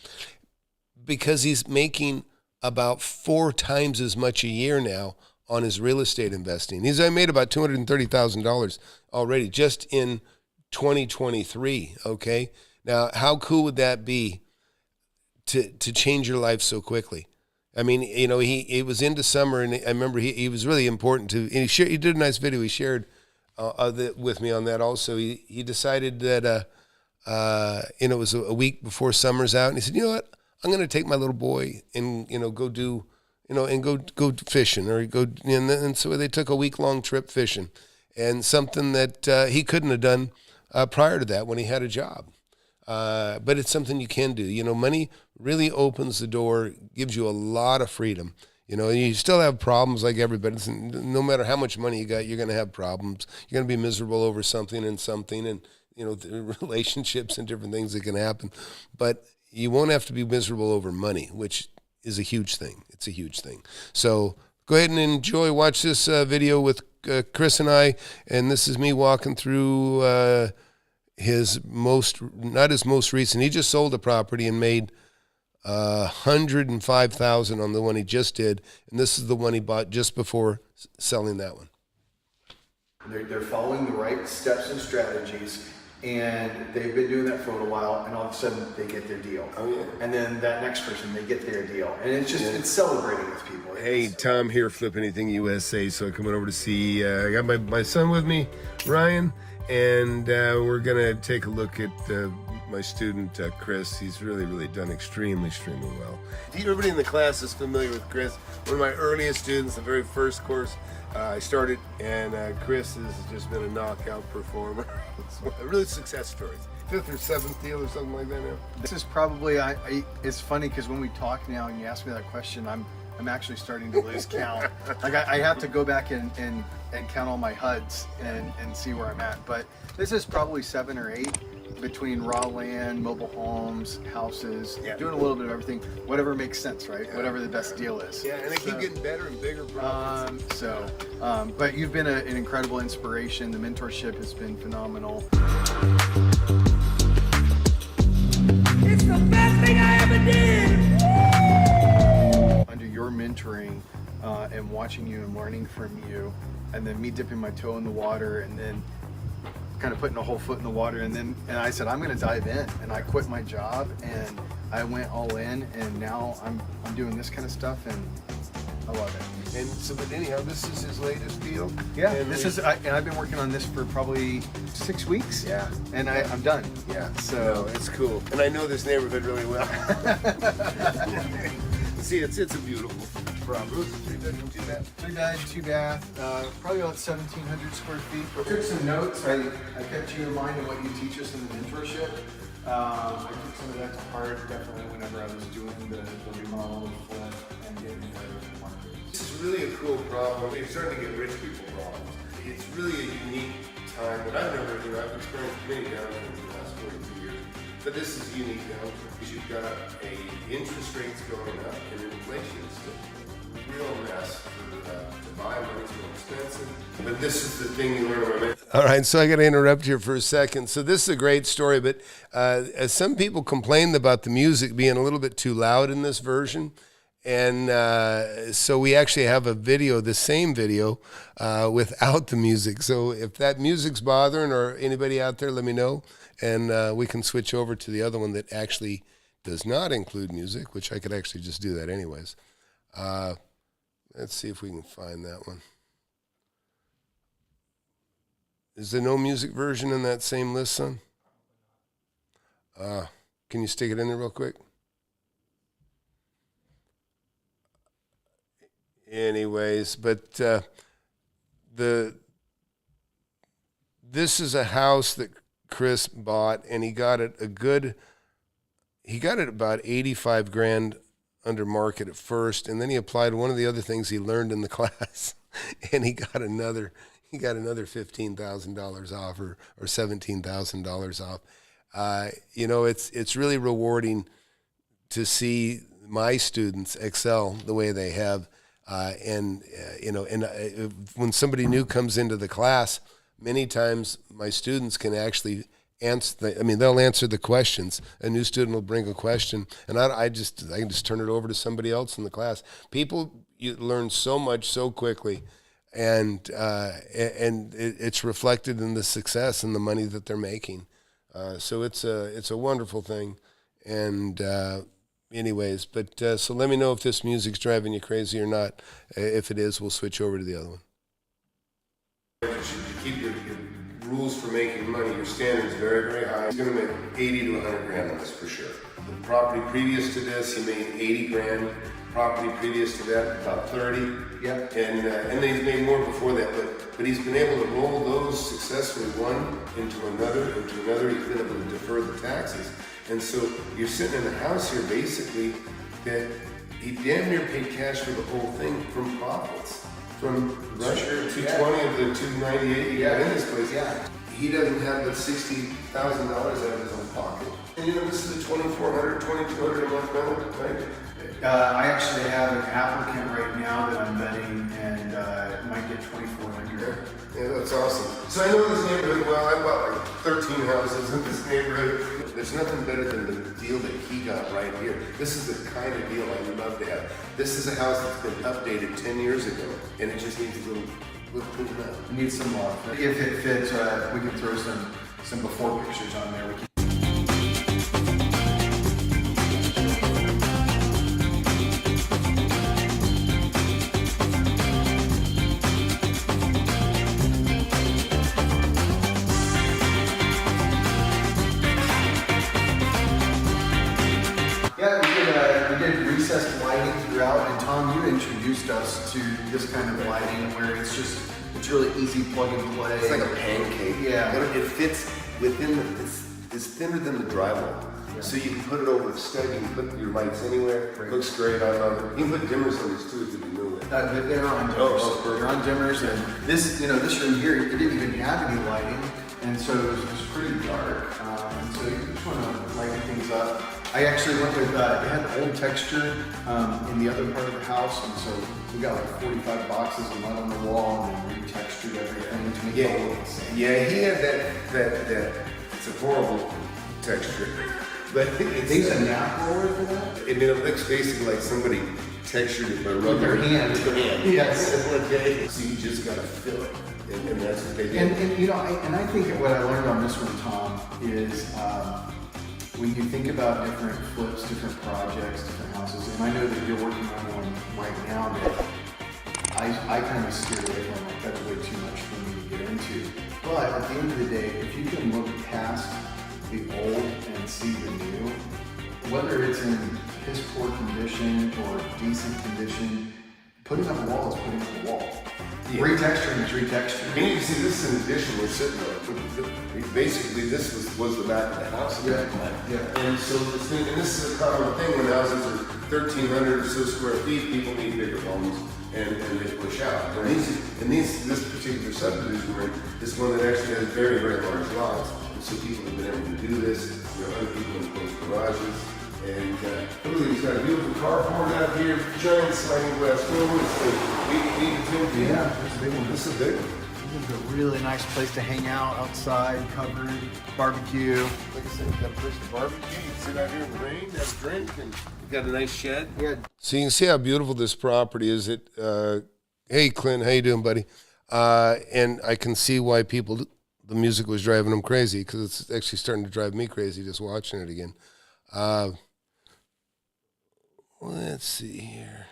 because he's making about 4 times as much a year now on his real estate investing. I made about $230,000 already just in 2023, okay? Now, how cool would that be to change your life so quickly? I mean, he was into summer, and I remember he was really important to. And he did a nice video. He shared with me on that also. He decided that it was a week before summer's out, and he said, you know what, I'm going to take my little boy and go do and go fishing or go. And so they took a week-long trip fishing, and something that he couldn't have done prior to that when he had a job. But it's something you can do. Money really opens the door, gives you a lot of freedom. You still have problems like everybody. No matter how much money you got, you're going to have problems. You're going to be miserable over something, and relationships and different things that can happen. But you won't have to be miserable over money, which is a huge thing. It's a huge thing. So go ahead and watch this video with Chris and I. And this is me walking through not his most recent. He just sold a property and made $105,000 on the one he just did, and this is the one he bought just before selling that one. They're following the right steps and strategies, and they've been doing that for a little while, and all of a sudden they get their deal. Oh yeah. And then that next person, they get their deal, and it's just it's celebrating with people. Hey, Tom here, FlipAnythingUSA. So coming over to see. I got my son with me, Ryan, and we're gonna take a look at my student, Chris. He's really done extremely well. Everybody in the class is familiar with Chris. One of my earliest students, the very first course I started, and Chris has just been a knockout performer. Really success stories. 5th or 7th deal or something like that now. This is probably, it's funny because when we talk now and you ask me that question, I'm actually starting to lose count. Like I have to go back and count all my HUDs and see where I'm at. But this is probably 7 or 8 between raw land, mobile homes, houses, doing a little bit of everything, whatever makes sense, right? Yeah. Whatever the best deal is. Yeah, and they keep getting better and bigger profits. But you've been an incredible inspiration. The mentorship has been phenomenal. It's the best thing I ever did! Under your mentoring and watching you and learning from you, and then me dipping my toe in the water and then kind of putting a whole foot in the water, and I said I'm going to dive in, and I quit my job and I went all in, and now I'm doing this kind of stuff, and I love it. And so, but anyhow, this is his latest deal. Yeah, and I've been working on this for probably 6 weeks. Yeah, and I'm done. Yeah, so it's cool, and I know this neighborhood really well. See, it's a beautiful property. 3-bedroom, 2-bath. 3-bed, 2-bath, probably about 1,700 square feet. I took some notes. I kept you in mind of what you teach us in the mentorship. I took some of that to heart definitely whenever I was doing the remodel, flip, and getting ready for the market. This is really a cool problem. It's starting to get rich people problems. It's really a unique time that I've experienced many downturns in the last 42 years. But this is a unique downturn because you've got interest rates going up and inflation is still. real mess to buy. Money's real expensive. But this is the thing you learn about it. All right, so I got to interrupt here for a second. So this is a great story, but some people complained about the music being a little bit too loud in this version. And so we actually have a video, the same video, without the music. So if that music's bothering or anybody out there, let me know. And we can switch over to the other one that actually does not include music, which I could actually just do that anyways. Let's see if we can find that one. Is there no music version in that same list, son? Can you stick it in there real quick? Anyways, but this is a house that Chris bought, and he got it about 85 grand under market at first, and then he applied one of the other things he learned in the class, and he got another $15,000 off or $17,000 off. It's really rewarding to see my students excel the way they have. When somebody new comes into the class, many times my students can actually they'll answer the questions. A new student will bring a question, and I can just turn it over to somebody else in the class. You learn so much so quickly, and it's reflected in the success and the money that they're making. So it's a wonderful thing, and. Anyways, so let me know if this music's driving you crazy or not. If it is, we'll switch over to the other one. You should keep your rules for making money. Your standards very, very high. He's going to make 80 to 100 grand on this for sure. The property previous to this, he made 80 grand. Property previous to that, about 30. Yep. And then he's made more before that. But he's been able to roll those successfully, one into another. He's been able to defer the taxes. And so you're sitting in a house here basically that he damn near paid cash for the whole thing from profits. From Russia, 220 of the 298 he got in this place. Yeah. He doesn't have but $60,000 out of his own pocket. And this is a $2,400, $2,200 a month rental, right? I actually have an applicant right now that I'm vetting, and might get $2,400. Yeah, that's awesome. So I know this neighborhood well. I bought like 13 houses in this neighborhood. There's nothing better than the deal that he got right here. This is the kind of deal I would love to have. This is a house that's been updated 10 years ago, and it just needs a little cleaning up. Needs some love. If it fits, we can throw some before pictures on there. And Tom, you introduced us to this kind of lighting where it's really easy plug and play. It's like a pancake. Yeah. It fits within it's thinner than the drywall. Yeah. So you can put it over the stud, you can put your lights anywhere. Great. Looks great, I love it. You can put dimmers on this too if you know it. They're on dimmers. They're on dimmers, and this room here, it didn't even have any lighting, and so it was pretty dark. And so you just want to lighten things up. I actually went with, it had old texture in the other part of the house, and so we got like 45 boxes of mud on the wall and then retextured everything to make it all look the same. Yeah, he had that it's a horrible texture. But it's a nap roller for that? It looks basically like somebody textured it by rubbing with their hand. Yes. So you just gotta fill it. And that's what they did. And I think what I learned on this one, Tom, is when you think about different flips, different projects, different houses, and I know that you're working on one right now that I kind of steer away from, like that's way too much for me to get into. But at the end of the day, if you can look past the old and see the new, whether it's in piss poor condition or decent condition, putting up a wall is putting up a wall. Yeah. Retexturing is retexturing. And you can see this is an addition we're sitting on. Basically, this was the back of the house. Yeah. And so this is a common thing when houses are 1,300 or so square feet. People need bigger homes, and they push out. And this particular subdivision we're in is one that actually has very, very large lots. And so people have been able to do this. Other people in close garages. And look at, he's got a beautiful carport out here, giant sliding glass doors. Yeah, it's a big one. This is a big one. It's a really nice place to hang out outside, covered, barbecue. Like I said, you got a place to barbecue. You can sit out here in the rain, have a drink, and you got a nice shed. Yeah. So you can see how beautiful this property is. Hey, Clint, how you doing, buddy? And I can see why the music was driving them crazy, because it's actually starting to drive me crazy just watching it again. Let's see here.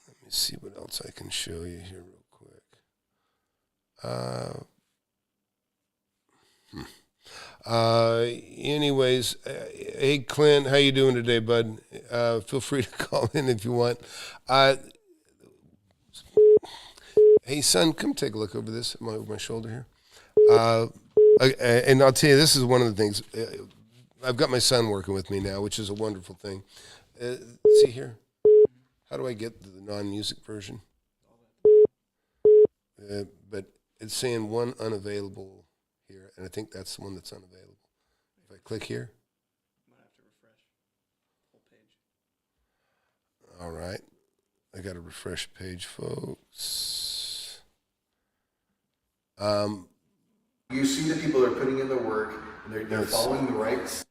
Let me see what else I can show you here real quick. Anyways, hey Clint, how you doing today, bud? Feel free to call in if you want. Hey son, come take a look over this over my shoulder here. And I'll tell you, this is one of the things. I've got my son working with me now, which is a wonderful thing. See here, how do I get the non-music version? But it's saying one unavailable here, and I think that's the one that's unavailable. If I click here. Might have to refresh the whole page. All right. I got to refresh page, folks. You see that people are putting in the work, and they're following the rights.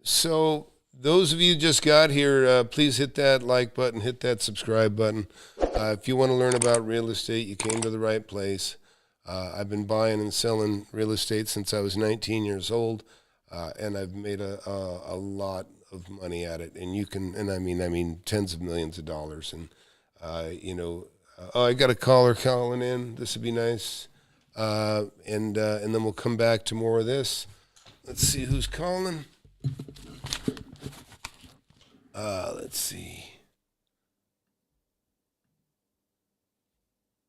So those of you who just got here, please hit that like button, hit that subscribe button. If you want to learn about real estate, you came to the right place. I've been buying and selling real estate since I was 19 years old, and I've made a lot of money at it. And you can, and I mean tens of millions of dollars. And I got a caller calling in. This would be nice. And then we'll come back to more of this. Let's see who's calling. Let's see.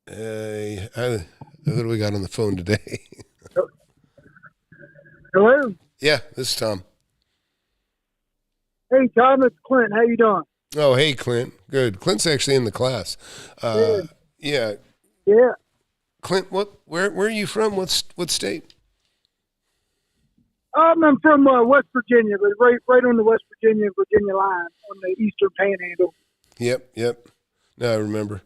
Who do we got on the phone today? Hello? Yeah, this is Tom. Hey, Tom, it's Clint. How you doing? Oh, hey, Clint. Good. Clint's actually in the class. Yeah. Yeah. Clint, where are you from? What state? I'm from West Virginia, but right on the West Virginia line on the Eastern Panhandle. Yep. No, I remember.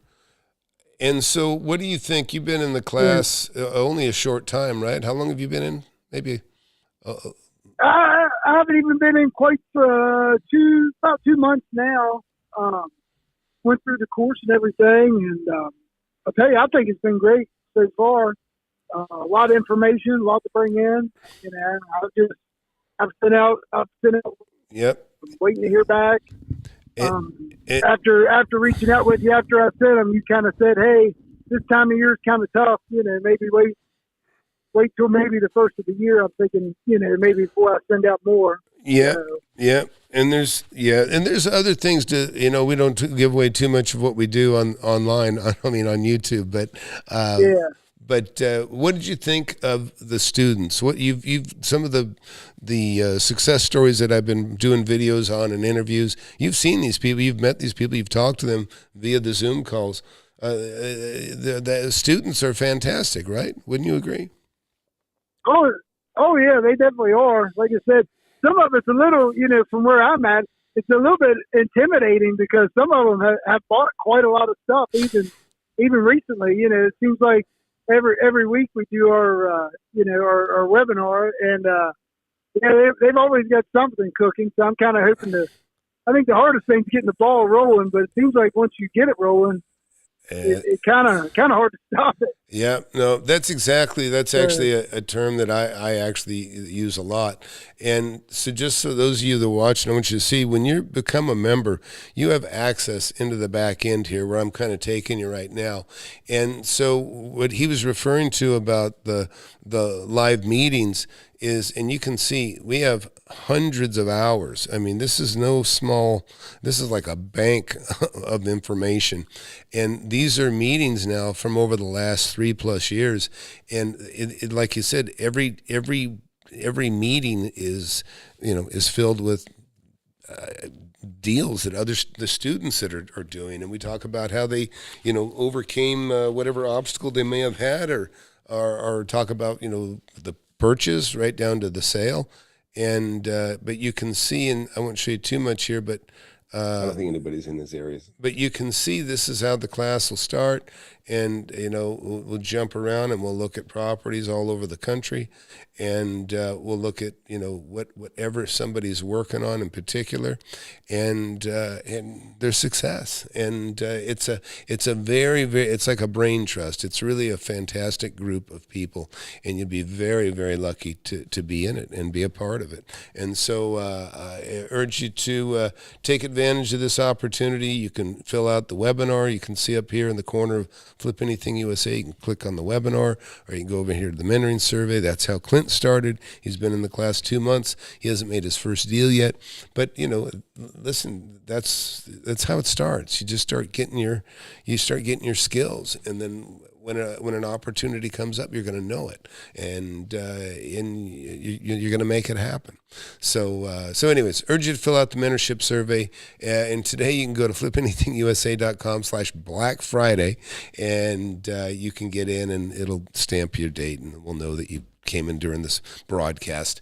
And so, what do you think? You've been in the class only a short time, right? How long have you been in? Maybe. I haven't even been in quite about 2 months now. Went through the course and everything, and I'll tell you, I think it's been great so far. A lot of information, a lot to bring in. I've sent out. Yep. Waiting to hear back. After reaching out with you, after I sent them, you kind of said, "Hey, this time of year is kind of tough. Maybe wait till maybe the first of the year." I'm thinking, maybe before I send out more. Yeah. And there's other things to, we don't give away too much of what we do online. I mean, on YouTube, but But what did you think of the students? What you've some of the success stories that I've been doing videos on and interviews. You've seen these people. You've met these people. You've talked to them via the Zoom calls. The students are fantastic, right? Wouldn't you agree? Oh yeah, they definitely are. Like I said, some of it's a little, from where I'm at, it's a little bit intimidating because some of them have bought quite a lot of stuff, even recently. It seems like every week we do our webinar, and they've always got something cooking. So I'm kind of hoping I think the hardest thing is getting the ball rolling, but it seems like once you get it rolling, it kind of hard to stop it. Yeah, no, that's actually a term that I actually use a lot. And so just so those of you that are watching, I want you to see, when you become a member, you have access into the back end here where I'm kind of taking you right now. And so what he was referring to about the live meetings is, and you can see we have hundreds of hours. I mean, this is this is like a bank of information. And these are meetings now from over the last 3+ years. And it like you said, every meeting is filled with deals that the students that are doing. And we talk about how they, overcame whatever obstacle they may have had, or talk about, the purchase right down to the sale. and but you can see, and I won't show you too much here, but I don't think anybody's in this area. but you can see this is how the class will start, and we'll jump around and we'll look at properties all over the country, and we'll look at whatever somebody's working on in particular, and their success, and it's a very, very, it's like a brain trust. It's really a fantastic group of people, and you'll be very, very lucky to be in it and be a part of it. And so I urge you to take advantage of this opportunity. You can fill out the webinar. You can see up here in the corner of Flip Anything USA. You can click on the webinar, or you can go over here to the mentoring survey. That's how Clint started. He's been in the class 2 months. He hasn't made his first deal yet, but listen, that's how it starts. You just start getting your skills, and then when an opportunity comes up, you're going to know it, and you're going to make it happen. So anyways, urge you to fill out the mentorship survey. And today you can go to FlipAnythingUSA.com/Black Friday, and you can get in, and it'll stamp your date, and we'll know that you came in during this broadcast,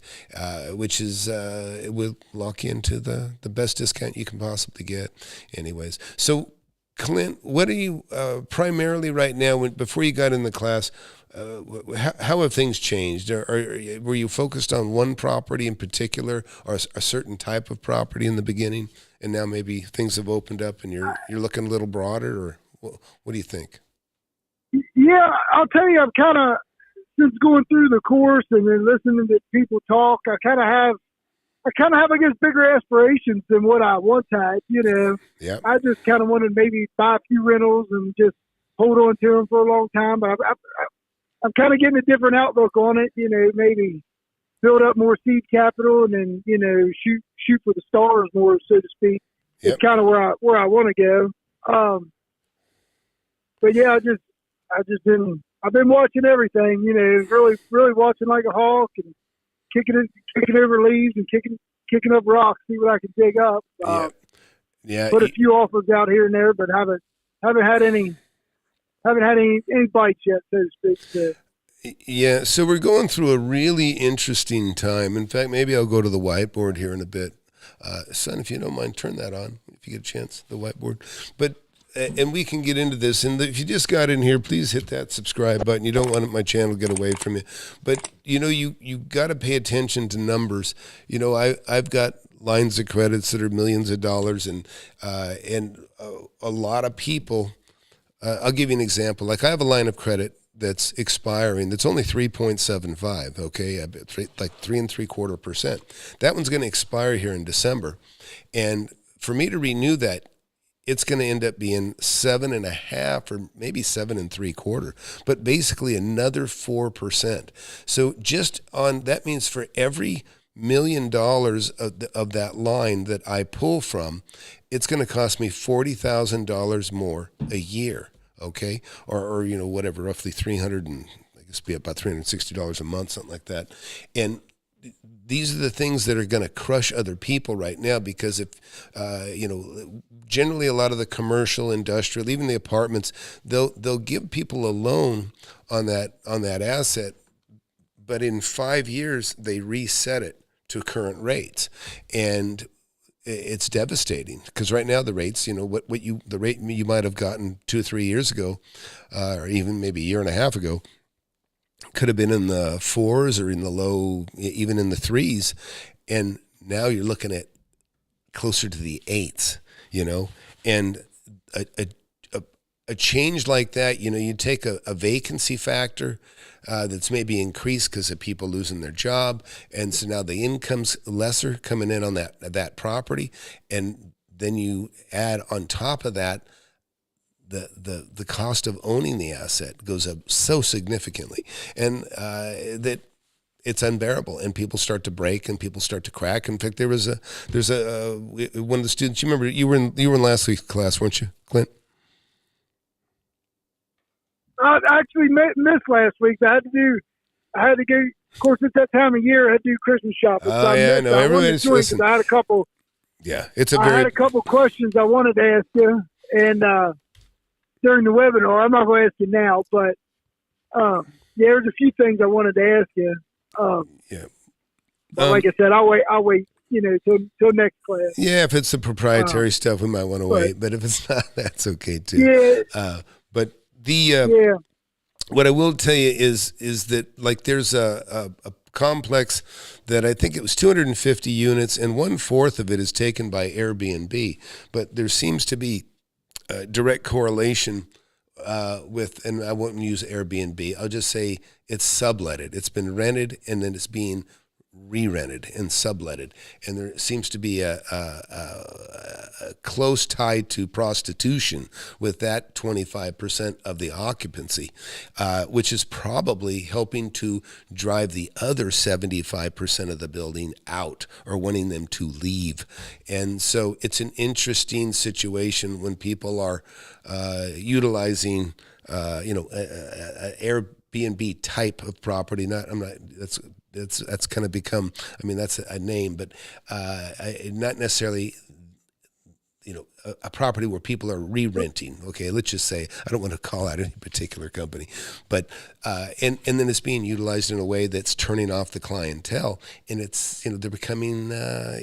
which is it will lock you into the best discount you can possibly get. Anyways, so Clint, what are you primarily right now? Before you got in the class, how have things changed? Were you focused on one property in particular, or a certain type of property in the beginning, and now maybe things have opened up and you're looking a little broader, or what do you think? Yeah, I'll tell you, I've kind of, since going through the course and then listening to people talk, I kind of have, I guess, bigger aspirations than what I once had. Yep. I just kind of wanted to maybe buy a few rentals and just hold on to them for a long time. But I'm kind of getting a different outlook on it. Maybe build up more seed capital and then shoot for the stars more, so to speak. Yep. It's kind of where I want to go. But yeah, I've been watching everything. Really watching like a hawk and kicking over leaves and kicking up rocks, see what I can dig up. Yeah. Put a few offers out here and there, but haven't had any bites yet, so to speak. So. Yeah, so we're going through a really interesting time. In fact, maybe I'll go to the whiteboard here in a bit. Son, if you don't mind, turn that on if you get a chance, the whiteboard. But and we can get into this. And if you just got in here, please hit that subscribe button. You don't want my channel to get away from you. But, you got to pay attention to numbers. I've got lines of credits that are millions of dollars, and a lot of people, I'll give you an example. Like I have a line of credit that's expiring that's only 3.75, okay, like 3.75%. That one's going to expire here in December. And for me to renew that, it's going to end up being 7.5 or maybe 7.75, but basically another 4%. So just on that means for every $1 million of that line that I pull from, it's going to cost me $40,000 more a year. Okay, or whatever, roughly be about $360 a month, something like that, and these are the things that are going to crush other people right now, because if generally a lot of the commercial, industrial, even the apartments, they'll give people a loan on that asset, but in 5 years they reset it to current rates, and it's devastating, because right now the rates, the rate you might have gotten 2 or 3 years ago, or even maybe a year and a half ago, could have been in the 4s or in the low, even in the 3s, and now you're looking at closer to the 8s, and a change like that, you take a vacancy factor that's maybe increased because of people losing their job, and so now the income's lesser coming in on that property, and then you add on top of that the cost of owning the asset goes up so significantly, and that it's unbearable, and people start to break and people start to crack. In fact, there's a one of the students, you remember, you were in last week's class, weren't you, Clint? I actually missed last week. I had to go. Of course, it's that time of year. I had to do Christmas shopping. Oh, yeah, I know. Everybody's listening. I had a couple. Yeah, I had a couple questions I wanted to ask you, and during the webinar, I'm not going to ask you now, but there's a few things I wanted to ask you. But like I said, I'll wait, till next class. Yeah, if it's the proprietary stuff, we might want to wait. But if it's not, that's okay too. Yeah. But the what I will tell you is that like there's a complex that I think it was 250 units, and 1/4 of it is taken by Airbnb. But there seems to be a direct correlation with, and I won't use Airbnb. I'll just say it's subletted. It's been rented, and then it's being re-rented and subletted, and there seems to be a close tie to prostitution with that 25% of the occupancy, which is probably helping to drive the other 75% of the building out or wanting them to leave. And so it's an interesting situation when people are utilizing Airbnb type of property. That's kind of become, I mean, that's a name, but not necessarily, a property where people are re-renting. Okay, let's just say, I don't want to call out any particular company, but and then it's being utilized in a way that's turning off the clientele, and it's they're becoming a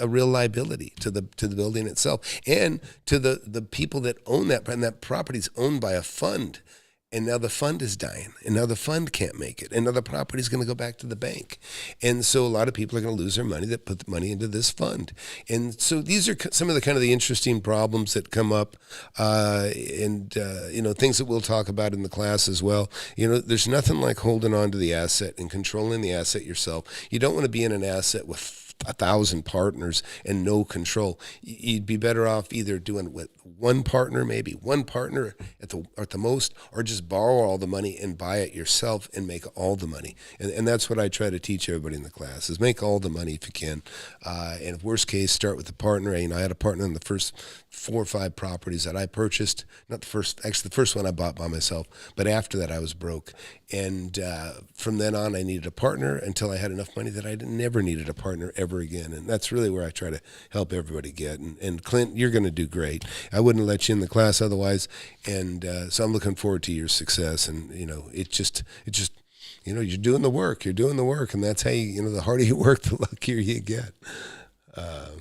real liability to the building itself and to the people that own that, and that property is owned by a fund. And now the fund is dying, and now the fund can't make it, and now the property is going to go back to the bank. And so a lot of people are going to lose their money that put the money into this fund. And so these are some of the kind of the interesting problems that come up, and things that we'll talk about in the class as well. There's nothing like holding on to the asset and controlling the asset yourself. You don't want to be in an asset with 1,000 partners and no control. You'd be better off either doing with one partner at the most, or just borrow all the money and buy it yourself and make all the money. And that's what I try to teach everybody in the class, is make all the money if you can. And if worst case, start with the partner. I had a partner in the first 4 or 5 properties that I purchased. Not the first, actually the first one I bought by myself, but after that I was broke. And from then on, I needed a partner until I had enough money that I never needed a partner ever again. And that's really where I try to help everybody get. And Clint, you're going to do great. I wouldn't let you in the class otherwise. And so I'm looking forward to your success. And, it just you're doing the work. You're doing the work. And that's how the harder you work, the luckier you get. But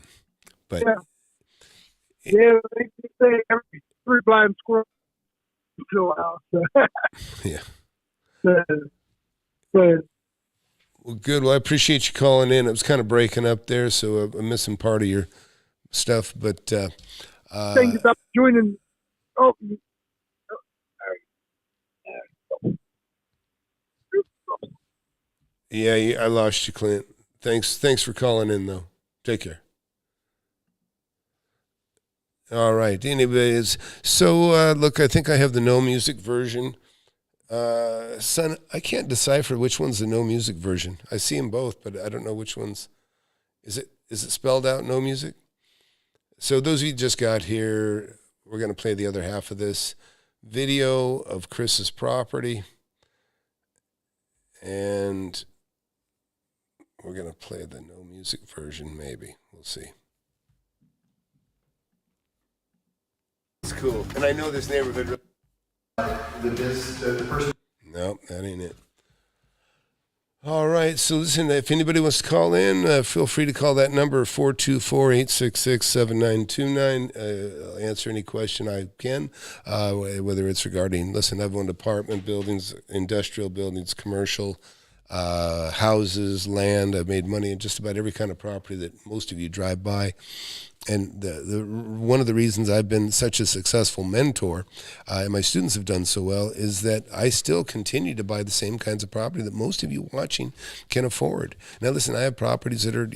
yeah, they say every blind squirrel to a house. Yeah. But Well, good. Well, I appreciate you calling in. It was kind of breaking up there, so I'm missing part of your stuff. But thank you for joining. Oh, yeah, I lost you, Clint. Thanks for calling in, though. Take care. All right. Anyways, so look, I think I have the no music version. Son, I can't decipher which one's the no music version. I see them both, but I don't know which one's. Is it spelled out no music? So those of you just got here, we're going to play the other half of this video of Chris's property, and we're going to play the no music version. Maybe we'll see. It's cool, and I know this neighborhood. The person. Nope, that ain't it. All right, so listen, if anybody wants to call in, feel free to call that number, 424-866-7929. I'll answer any question I can, whether it's regarding, listen, I've owned apartment buildings, industrial buildings, commercial, houses, land. I've made money in just about every kind of property that most of you drive by. And the one of the reasons I've been such a successful mentor, and my students have done so well, is that I still continue to buy the same kinds of property that most of you watching can afford. Now, listen, I have properties that are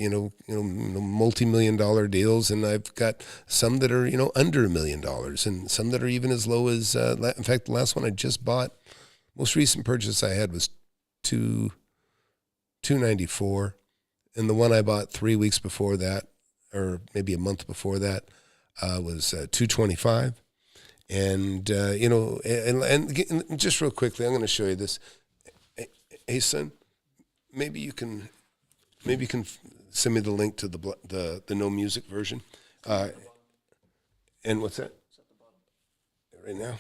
multi-million-dollar deals, and I've got some that are under $1 million, and some that are even as low as. In fact, the last one I just bought, most recent purchase I had was $294, and the one I bought 3 weeks before that, or maybe a month before that, was $225. And and just real quickly, I'm going to show you this. Hey, son, maybe you can send me the link to the no music version. And what's that? Right now?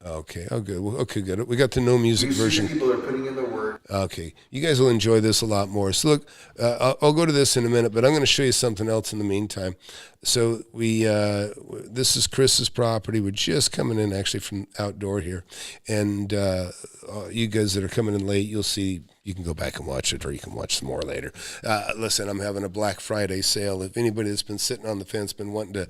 Okay, oh good. Okay, good. We got the no music version. People are putting in the work. Okay, you guys will enjoy this a lot more. So look, I'll go to this in a minute, but I'm going to show you something else in the meantime. So this is Chris's property. We're just coming in actually from outdoor here, and you guys that are coming in late, you'll see. You can go back and watch it, or you can watch some more later. Listen, I'm having a Black Friday sale. If anybody that's been sitting on the fence, been wanting to,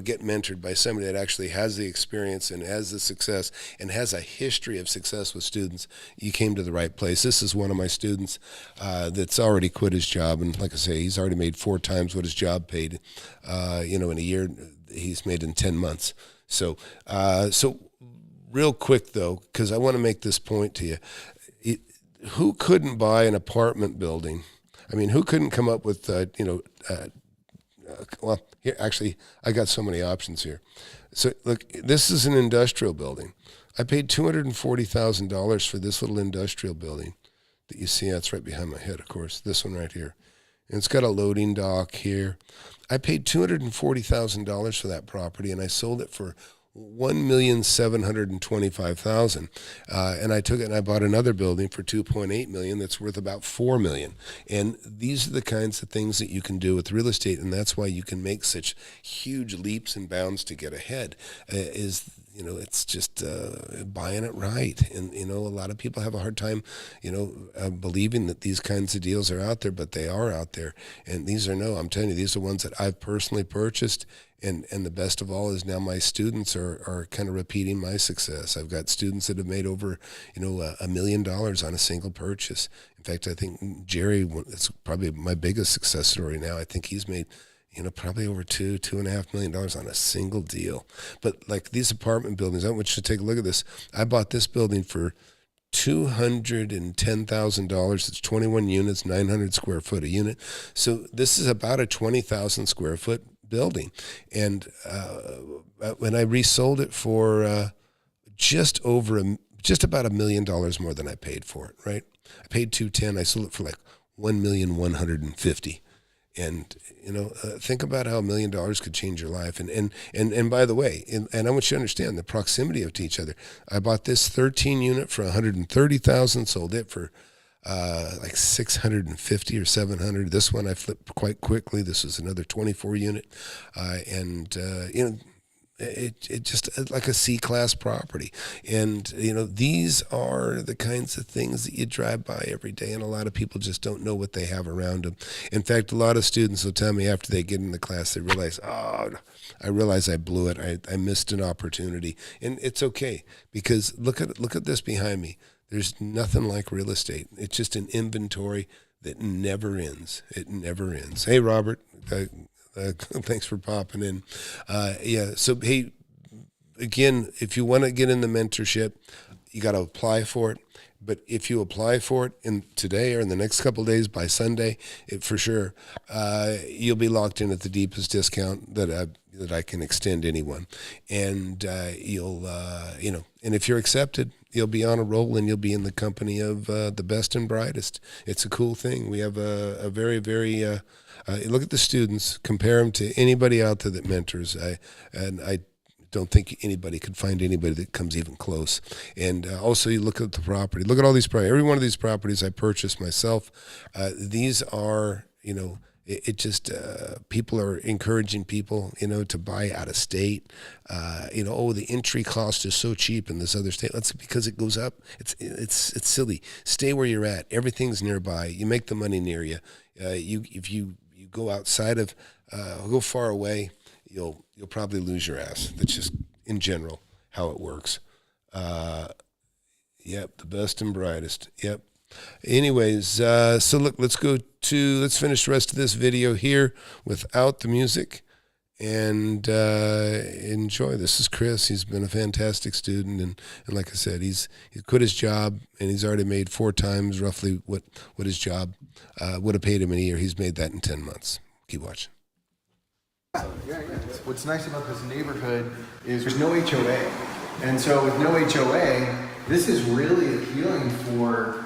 get mentored by somebody that actually has the experience and has the success and has a history of success with students, you came to the right place. This is one of my students that's already quit his job, and like I say, he's already made 4 times what his job paid. In a year, he's made in 10 months. So real quick though, because I want to make this point to you. Who couldn't buy an apartment building? I mean, who couldn't come up with, well, here, actually, I got so many options here. So, look, this is an industrial building. I paid $240,000 for this little industrial building that you see. That's right behind my head, of course, this one right here. And it's got a loading dock here. I paid $240,000 for that property, and I sold it for $1,725,000, and I took it and I bought another building for $2.8 million that's worth about $4 million. And these are the kinds of things that you can do with real estate, and that's why you can make such huge leaps and bounds to get ahead. It's just buying it right. And a lot of people have a hard time, believing that these kinds of deals are out there, but they are out there. And I'm telling you, these are ones that I've personally purchased. And the best of all is now my students are kind of repeating my success. I've got students that have made over, $1 million on a single purchase. In fact, I think Jerry, it's probably my biggest success story now. I think he's made, probably over $2.5 million on a single deal. But like these apartment buildings, I want you to take a look at this. I bought this building for $210,000. It's 21 units, 900 square foot a unit. So this is about a 20,000 square foot building, and when I resold it for just about $1 million more than I paid for it. Right, I paid $210,000. I sold it for like $1,150,000. And think about how $1 million could change your life. And by the way, and I want you to understand the proximity of to each other. I bought this 13 unit for $130,000, sold it for like 650 or 700. This one I flipped quite quickly. This was another 24 unit, it just like a C-class property. And these are the kinds of things that you drive by every day, and a lot of people just don't know what they have around them. In fact, a lot of students will tell me after they get in the class, they realize, I blew it. I missed an opportunity, and it's okay, because look at this behind me. There's nothing like real estate. It's just an inventory that never ends. It never ends. Hey, Robert, thanks for popping in. So, hey, again, if you want to get in the mentorship, you got to apply for it. But if you apply for it today or in the next couple of days, by Sunday, for sure, you'll be locked in at the deepest discount that I can extend anyone. And and if you're accepted, you'll be on a roll, and you'll be in the company of the best and brightest. It's a cool thing. We have a very, very look at the students, compare them to anybody out there that mentors. I don't think anybody could find anybody that comes even close. And also, you look at the property. Look at all these properties. Every one of these properties I purchased myself. These are, people are encouraging people, to buy out of state. The entry cost is so cheap in this other state. That's because it goes up. It's silly. Stay where you're at. Everything's nearby. You make the money near you. If you go outside of, go far away, you'll probably lose your ass. That's just in general how it works. Yep, the best and brightest. Yep. Anyways, so look, let's finish the rest of this video here without the music, and enjoy. This is Chris. He's been a fantastic student, and like I said, he quit his job, and he's already made 4 times roughly what his job would have paid him in a year. He's made that in 10 months. Keep watching. Yeah. What's nice about this neighborhood is there's no HOA. And so with no HOA, this is really appealing for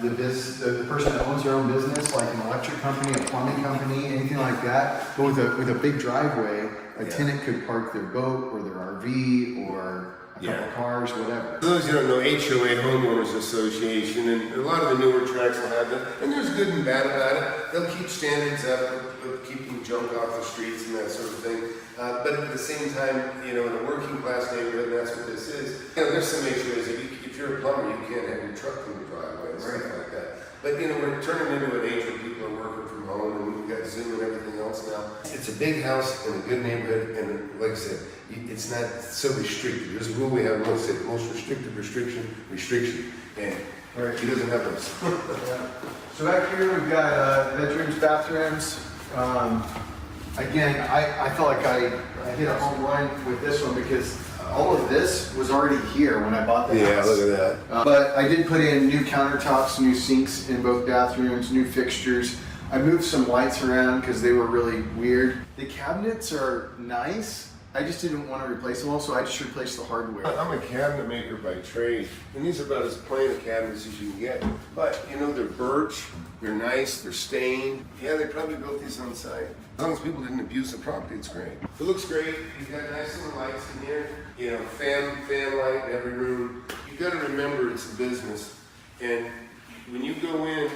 the person that owns their own business, like an electric company, a plumbing company, anything like that. But with a big driveway, a tenant could park their boat or their RV or a couple cars, whatever. For those who don't know, HOA, Homeowners Association, and a lot of the newer tracks will have that, and there's good and bad about it. They'll keep standards up, of keeping junk off the streets and that sort of thing. But at the same time, you know, in a working class neighborhood, and that's what this is, you know, there's some HOAs, if you're a plumber, you can't have your truck in the driveway and stuff like that. But, you know, we're turning into an age where people are working from home, and we've got Zoom and everything else now. It's a big house in a good neighborhood, and like I said, it's not so restricted. There's a rule we have, most restrictive restriction, and he doesn't have those. So back here we've got bedrooms, bathrooms. Again, I felt like I hit a home run with this one because all of this was already here when I bought the house. Yeah, look at that. But I did put in new countertops, new sinks in both bathrooms, new fixtures. I moved some lights around because they were really weird. The cabinets are nice. I just didn't want to replace them all, so I just replaced the hardware. I'm a cabinet maker by trade, and these are about as plain a cabinets as you can get. But, you know, they're birch, they're nice, they're stained. Yeah, they probably built these on site. As long as people didn't abuse the property, it's great. It looks great. You've got nice little lights in here. You know, fan light in every room. You've got to remember it's a business. And when you go in,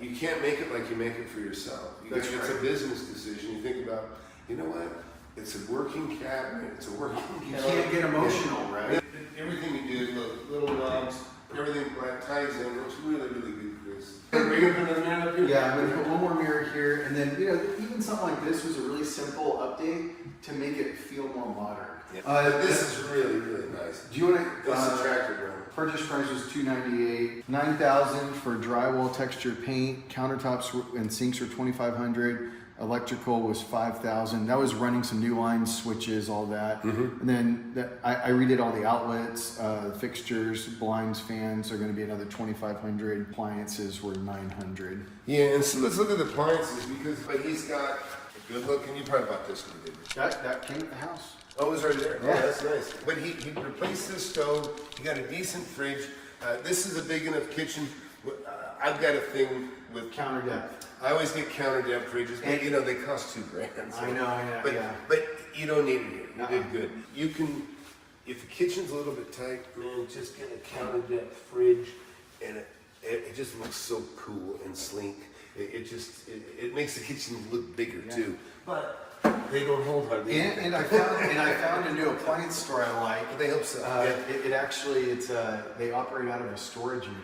you can't make it like you make it for yourself. It's a business decision. You think about, you know what? It's a working cabinet. It's a working cabinet. You can't get emotional, right? Everything you do, the little knobs, everything ties in. It's really, really good, Chris. Are you gonna put another mirror up here? Yeah, I'm gonna put one more mirror here, and then, you know, even something like this was a really simple update to make it feel more modern. Yeah. This is really, really nice. Do you want to? That's attractive, right? Purchase price was $298. $9,000 for drywall texture paint. Countertops and sinks were $2,500. Electrical was $5,000. That was running some new lines, switches, all that. And then I redid all the outlets, fixtures, blinds, fans are going to be another $2,500. Appliances were $900. Yeah, and so let's look at the appliances but he's got a good look, and you probably bought this one, didn't you? That came at the house. Oh, it was right there. Yeah. Oh, that's nice. But he replaced this stove. He got a decent fridge. This is a big enough kitchen. I've got a thing with counter depth. I always get counter depth fridges, but you know they cost $2,000. So. I know. But you don't need it here. You did good. You can, if the kitchen's a little bit tight, man, just get a counter depth fridge, and it just looks so cool and sleek. It makes the kitchen look bigger too. But they don't hold hardly. And I found a new appliance store I like. But they hope so. They operate out of a storage unit.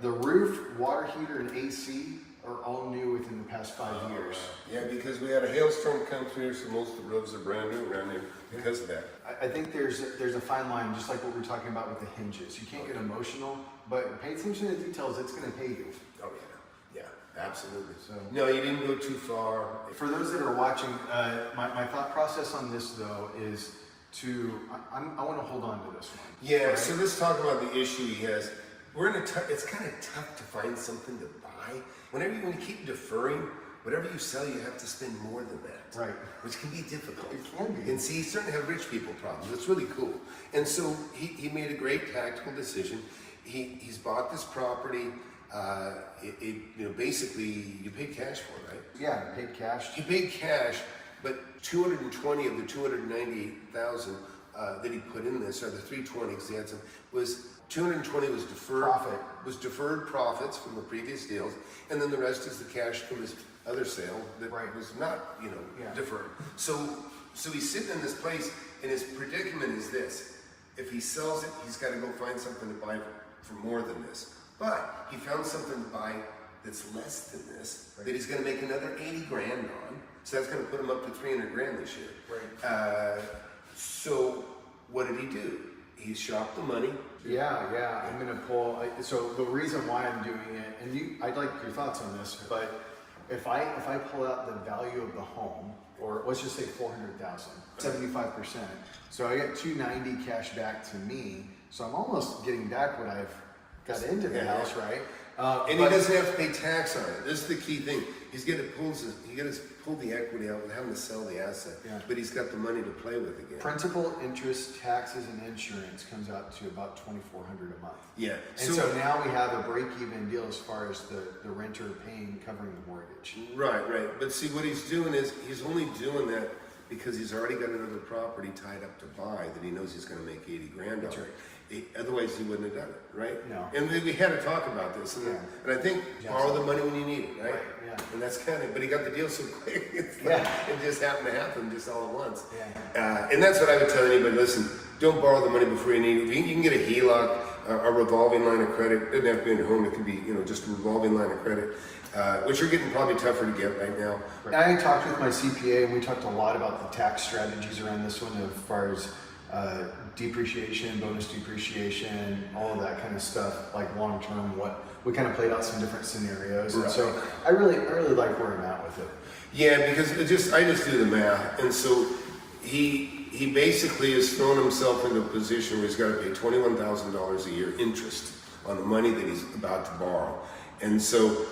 The roof, water heater, and AC are all new within the past 5 years. Yeah, because we had a hailstorm come through, so most of the roofs are brand new around here because of that. I think there's a fine line, just like what we're talking about with the hinges. You can't get emotional, but pay attention to the details. It's going to pay you. Oh yeah, absolutely. So no, you didn't go too far. For those that are watching, my thought process on this though is I want to hold on to this one. Yeah. Right? So let's talk about the issue he has. It's kind of tough to find something to buy. When you keep deferring, whatever you sell, you have to spend more than that. Right. Which can be difficult. It can be. And see, you certainly have rich people problems. It's really cool. And so he made a great tactical decision. He's bought this property. Basically, you paid cash for it, right? Yeah, I paid cash. He paid cash, but 220 of the 298,000 that he put in this, or the 320, because he had some, was 220 was deferred profit. Was deferred profits from the previous deals, and then the rest is the cash from his other sale that was not, deferred. So he's sitting in this place, and his predicament is this: if he sells it, he's got to go find something to buy for more than this. But he found something to buy that's less than this, that he's going to make another 80 grand on. So that's going to put him up to 300 grand this year. Right. So what did he do? He shopped the money. Yeah. I'm gonna pull. So the reason why I'm doing it, and I'd like your thoughts on this, but if I pull out the value of the home, or let's just say 400,000, 75%. So I get 290 cash back to me. So I'm almost getting back what I've got into the house, right? And he doesn't have to pay tax on it. This is the key thing. He's got to pull the equity out without having to sell the asset. Yeah. But he's got the money to play with again. Principal, interest, taxes, and insurance comes out to about $2,400 a month. Yeah. And so now we have a break-even deal as far as the renter paying, covering the mortgage. Right. But see, what he's doing is he's only doing that because he's already got another property tied up to buy that he knows he's going to make 80 grand on. Otherwise, he wouldn't have done it, right? No. And we had to talk about this, and I think borrow the money when you need it, right? Yeah. And that's kind of, but he got the deal so quick. It's like, it just happened to happen just all at once. And that's what I would tell anybody. Listen, don't borrow the money before you need it. You can get a HELOC, a revolving line of credit. It doesn't have to be in your home. It could be, just a revolving line of credit, which are getting probably tougher to get right now. I talked with my CPA, and we talked a lot about the tax strategies around this one, as far as depreciation, bonus depreciation, all of that kind of stuff, like long term. What we kind of played out some different scenarios, and so I really like where I'm at with it. Yeah, because I just do the math, and so he basically has thrown himself into a position where he's got to pay $21,000 a year interest on the money that he's about to borrow, and so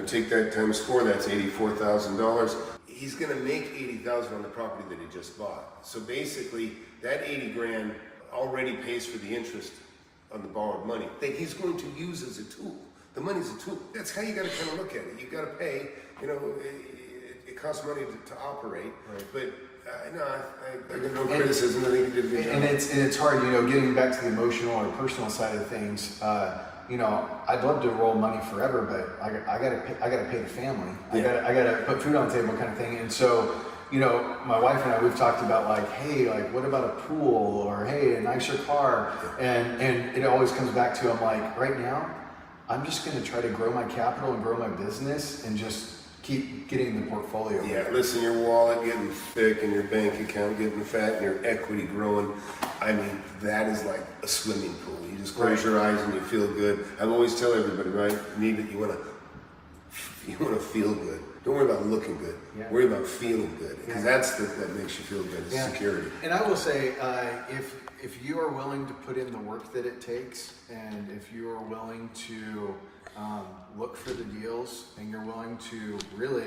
take that times 4, that's $84,000. He's going to make $80,000 on the property that he just bought. So basically, that 80 grand already pays for the interest on the borrowed money that he's going to use as a tool. The money's a tool. That's how you got to kind of look at it. You got to pay. It costs money to operate. Right. But I got no criticism. I think he did a good job. And it's hard, getting back to the emotional or personal side of things. I'd love to roll money forever, but I gotta pay the family. Yeah. I gotta put food on the table, kind of thing. And so, my wife and I, we've talked about like, hey, like what about a pool, or hey, a nicer car, and it always comes back to, I'm like, right now, I'm just gonna try to grow my capital and grow my business and just keep getting the portfolio. Yeah, listen, your wallet getting thick and your bank account getting fat and your equity growing. I mean, that is like a swimming pool. You just close your eyes and you feel good. I always tell everybody, right? You want to feel good. Don't worry about looking good. Yeah. Worry about feeling good, because that's that makes you feel good. It's security. And I will say, if you are willing to put in the work that it takes, and if you are willing to look for the deals, and you're willing to really,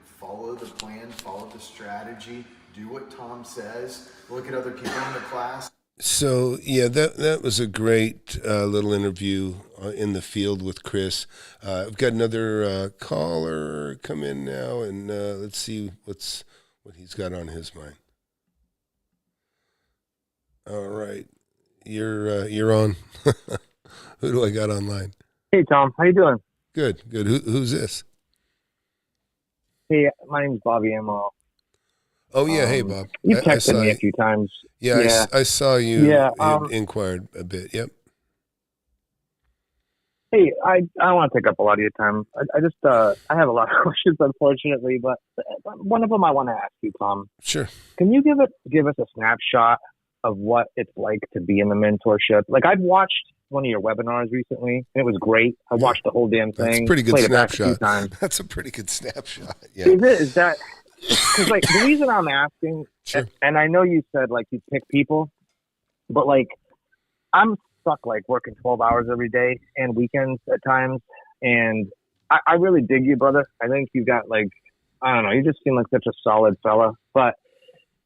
follow the plan, follow the strategy, do what Tom says, look at other people in the class. So yeah, that was a great little interview in the field with Chris. I've got another caller come in now, and let's see what he's got on his mind. All right, you're on. Who do I got online? Hey Tom, how you doing? Good. Who's this? Hey, my name's Bobby Amaral. Oh yeah, hey Bob. You've texted me a few times. Yeah. I saw you. Yeah, inquired a bit. Yep. Hey, I don't want to take up a lot of your time. I just I have a lot of questions, unfortunately, but one of them I want to ask you, Tom. Sure. Can you give us a snapshot of what it's like to be in the mentorship? Like, I've watched one of your webinars recently, and it was great. I watched the whole damn thing. That's a pretty good snapshot. That's a pretty good snapshot. Yeah. Is that? Because like the reason I'm asking, and I know you said like you pick people, but like I'm stuck like working 12 hours every day and weekends at times, and I really dig you, brother. I think you got like, I don't know, you just seem like such a solid fella. But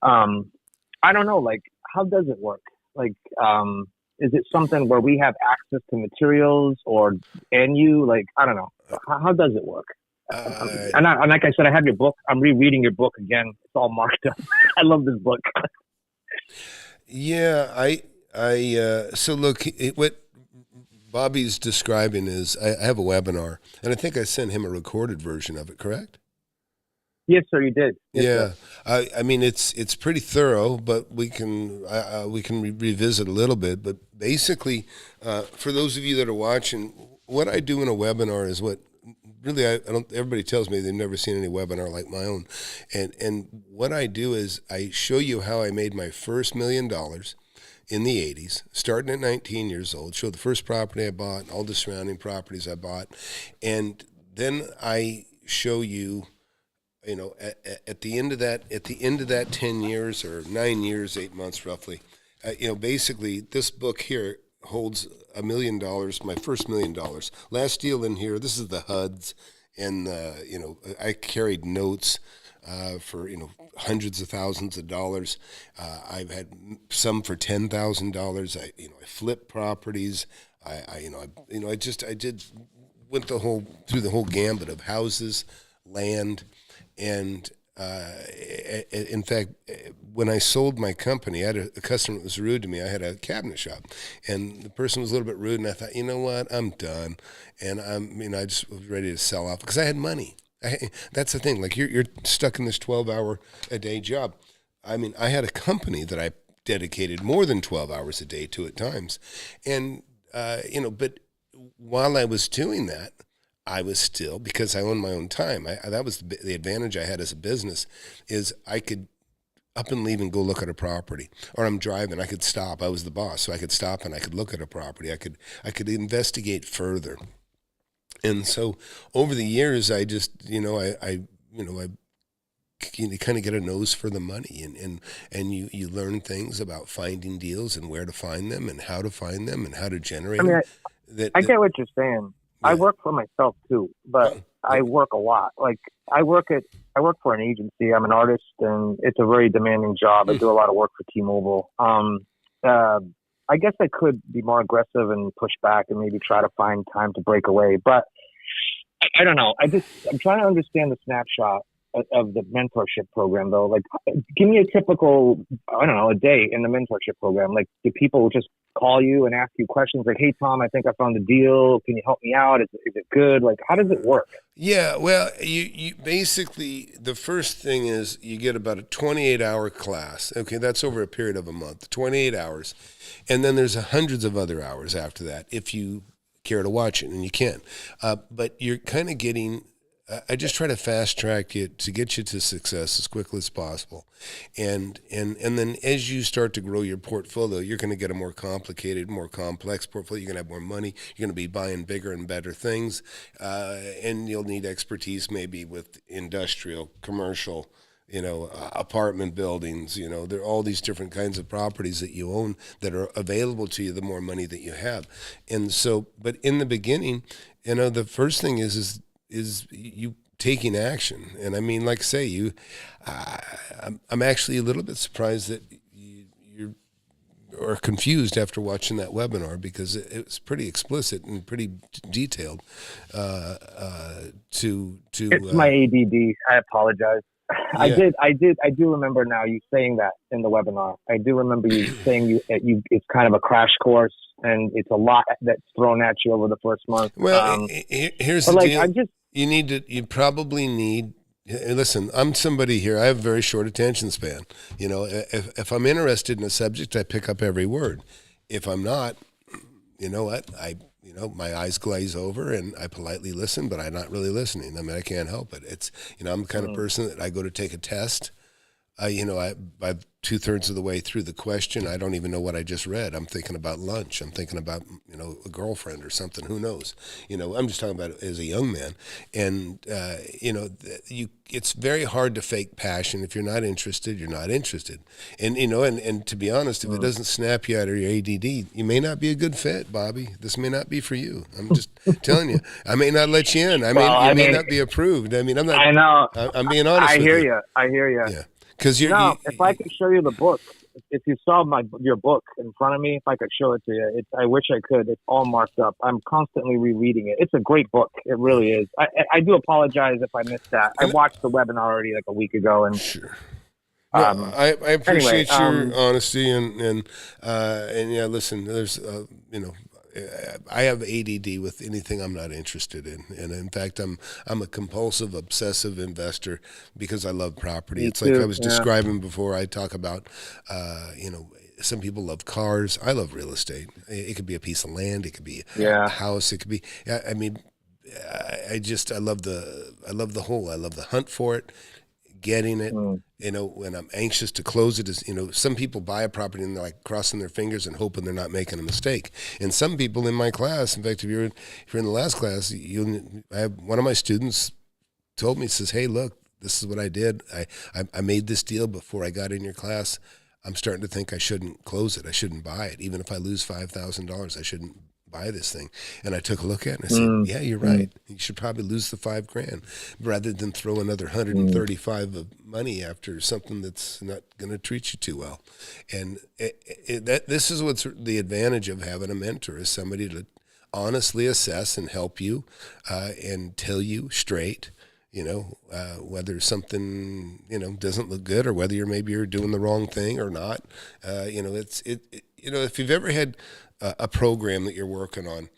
I don't know, like how does it work? Like is it something where we have access to materials, and you like, I don't know, how does it work? And like I said, I have your book. I'm rereading your book again. It's all marked up. I love this book. Yeah, so look, what Bobby's describing is I have a webinar, and I think I sent him a recorded version of it, correct? Yes, sir, you did. Yes, yeah, I mean it's pretty thorough, but we can revisit a little bit. But basically, for those of you that are watching, what I do in a webinar is what. Really, I don't. Everybody tells me they've never seen any webinar like my own, and what I do is I show you how I made my first $1 million in the '80s, starting at 19 years old. Show the first property I bought, all the surrounding properties I bought, and then I show you, at the end of that 10 years or 9 years, 8 months roughly, basically this book here holds $1 million, my first $1 million. Last deal in here, this is the HUDs, and I carried notes for hundreds of thousands of dollars. I've had some for $10,000. I flipped properties. I went through the whole gambit of houses, land, and In fact, when I sold my company, I had a customer that was rude to me. I had a cabinet shop, and the person was a little bit rude, and I thought, you know what, I'm done, and I just was ready to sell off because I had money. That's the thing. Like you're stuck in this 12-hour-a-day job. I mean, I had a company that I dedicated more than 12 hours a day to at times, and but while I was doing that, I was still, because I owned my own time. That was the advantage I had as a business, is I could up and leave and go look at a property. Or I'm driving, I could stop. I was the boss, so I could stop and I could look at a property. I could investigate further. And so over the years, I just, I kind of get a nose for the money, and you learn things about finding deals and where to find them and how to find them and how to generate them. I get what you're saying. Yeah. I work for myself too, but I work a lot. Like I work for an agency. I'm an artist, and it's a very demanding job. I do a lot of work for T-Mobile. I guess I could be more aggressive and push back and maybe try to find time to break away, but I don't know. I'm trying to understand the snapshot of the mentorship program, though. Like, give me a typical, a day in the mentorship program. Like, do people just call you and ask you questions like, hey, Tom, I think I found a deal. Can you help me out? Is it good? Like, how does it work? Yeah, well, you basically, the first thing is you get about a 28-hour class. Okay, that's over a period of a month, 28 hours. And then there's hundreds of other hours after that if you care to watch it, and you can. But you're kind of getting... I just try to fast track it to get you to success as quickly as possible. And then as you start to grow your portfolio, you're going to get a more complicated, more complex portfolio. You're going to have more money. You're going to be buying bigger and better things. And you'll need expertise maybe with industrial, commercial, apartment buildings. There are all these different kinds of properties that you own that are available to you the more money that you have. And so, but in the beginning, the first thing is you taking action. And I mean, like I say, I'm actually a little bit surprised that you are confused after watching that webinar, because it was pretty explicit and pretty detailed. It's my ADD. I apologize. Yeah. I do remember now you saying that in the webinar. I do remember you saying it's kind of a crash course, and it's a lot that's thrown at you over the first month. Well, here's the deal. You probably need, listen, I'm somebody here, I have a very short attention span. If I'm interested in a subject, I pick up every word. If I'm not, you know what, my eyes glaze over and I politely listen, but I'm not really listening. I mean, I can't help it. It's, I'm the kind of person that I go to take a test. By 2/3 of the way through the question, I don't even know what I just read. I'm thinking about lunch. I'm thinking about, a girlfriend or something. Who knows? I'm just talking about it as a young man. And, it's very hard to fake passion. If you're not interested, you're not interested. And, and to be honest, if it doesn't snap you out of your ADD, you may not be a good fit, Bobby. This may not be for you. I'm just telling you. I may not let you in. You may not be approved. I mean, I'm not. I know. I'm being honest with you. I hear you. Yeah. If I could show you the book, if you saw your book in front of me, if I could show it to you, I wish I could. It's all marked up. I'm constantly rereading it. It's a great book. It really is. I do apologize if I missed that. I watched the webinar already like a week ago, and sure. I appreciate your honesty and yeah. Listen, there's I have ADD with anything I'm not interested in, and in fact, I'm a compulsive, obsessive investor because I love property. It's like I was describing before. I talk about, some people love cars. I love real estate. It could be a piece of land. It could be a house. It could be. I mean, I love the whole. I love the hunt for it. Getting it, when I'm anxious to close it is, some people buy a property and they're like crossing their fingers and hoping they're not making a mistake. And some people in my class, in fact, if you're in the last class, I have one of my students told me, says, hey, look, this is what I did. I made this deal before I got in your class. I'm starting to think I shouldn't close it. I shouldn't buy it. Even if I lose $5,000, I shouldn't buy this thing. And I took a look at it and I said, yeah, you're right. You should probably lose the $5,000 rather than throw another 135 of money after something that's not going to treat you too well. And this is what's the advantage of having a mentor, is somebody to honestly assess and help you and tell you straight, whether something, doesn't look good or whether maybe you're doing the wrong thing or not. If you've ever had a program that you're working on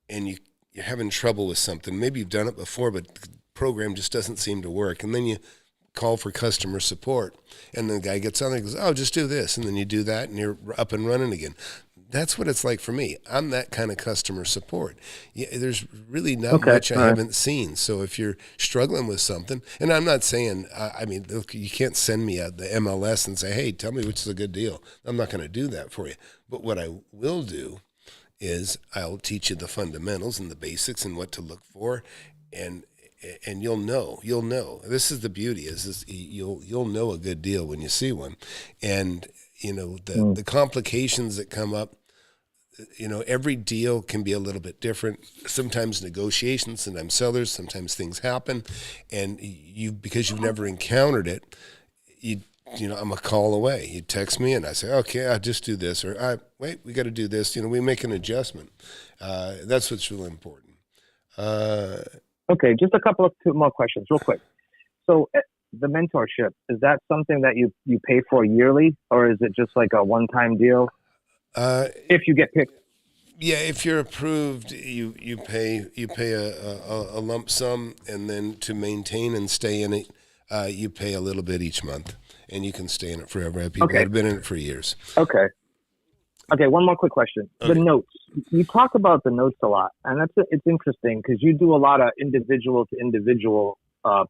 and you're having trouble with something, maybe you've done it before, but the program just doesn't seem to work. And then you call for customer support and the guy gets on there and goes, oh, just do this. And then you do that and you're up and running again. That's what it's like for me. I'm that kind of customer support. There's really not much I haven't seen. So if you're struggling with something, and I'm not saying, look, you can't send me the MLS and say, hey, tell me which is a good deal. I'm not going to do that for you. But what I will do is I'll teach you the fundamentals and the basics and what to look for, and you'll know. This is the beauty is you'll know a good deal when you see one, and the complications that come up. Every deal can be a little bit different. Sometimes negotiations, sometimes sellers, sometimes things happen, and because you've never encountered it, I'm a call away. You text me and I say, okay, I'll just do this, or wait, we got to do this. We make an adjustment. That's what's really important. Okay, just a couple of two more questions, real quick. So the mentorship, is that something that you pay for yearly, or is it just like a one-time deal? If you get picked. Yeah, if you're approved, you pay a lump sum, and then to maintain and stay in it, you pay a little bit each month, and you can stay in it forever. I have people that have been in it for years. Okay, one more quick question. Okay. The notes. You talk about the notes a lot, and it's interesting because you do a lot of individual to individual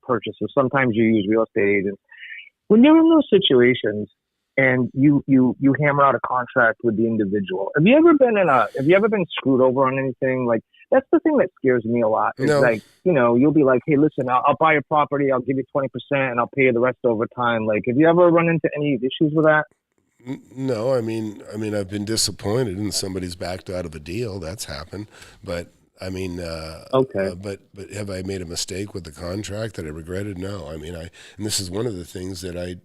purchases. Sometimes you use real estate agents. When you're in those situations and you hammer out a contract with the individual, have you ever been screwed over on anything? Like, that's the thing that scares me a lot. It's like, you'll be like, hey, listen, I'll buy your property, I'll give you 20% and I'll pay you the rest over time. Like, have you ever run into any issues with that? No, I mean, I've been disappointed and somebody's backed out of a deal. That's happened. But but have I made a mistake with the contract that I regretted? No. And this is one of the things that I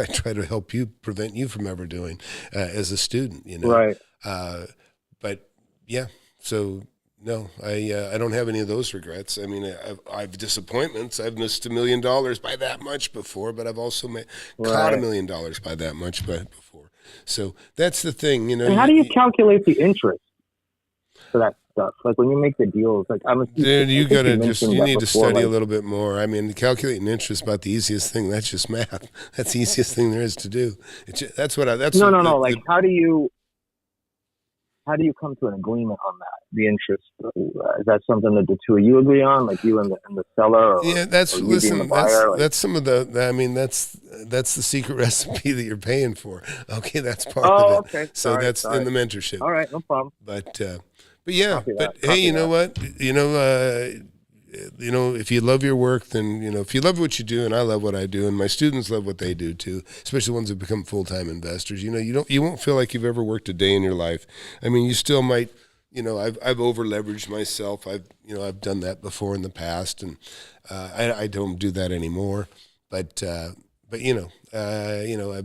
try to help prevent you from ever doing as a student, Right. But yeah, so no, I don't have any of those regrets. I've disappointments. I've missed $1 million by that much before, but I've also caught $1 million by that much before. So that's the thing, And how do you calculate the interest for that stuff? Like when you make the deals, like dude, you need to study a little bit more. Calculating interest is about the easiest thing. That's just math. That's the easiest thing there is to do. Like, how do you come to an agreement on that? The interest, is that something that the two of you agree on, like you and the seller? That's some of that's the secret recipe that you're paying for. Okay, that's part of it. Okay. So that's in the mentorship. All right, no problem. But hey, you know what? If you love your work, then, if you love what you do, and I love what I do, and my students love what they do too, especially ones that become full-time investors, you won't feel like you've ever worked a day in your life. You still might, I've over-leveraged myself. I've done that before in the past, and I don't do that anymore. But I've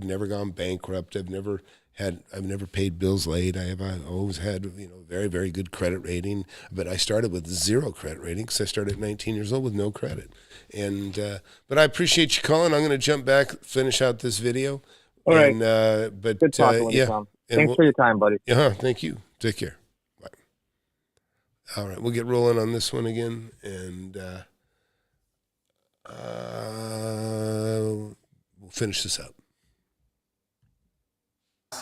never gone bankrupt. I've never paid bills late. I've always had, very, very good credit rating, but I started with 0 credit rating because I started at 19 years old with no credit. And, but I appreciate you calling. I'm going to jump back, finish out this video. All right. Good talking with you, Tom. Thanks for your time, buddy. Thank you. Take care. Bye. All right. We'll get rolling on this one again. And, we'll finish this up.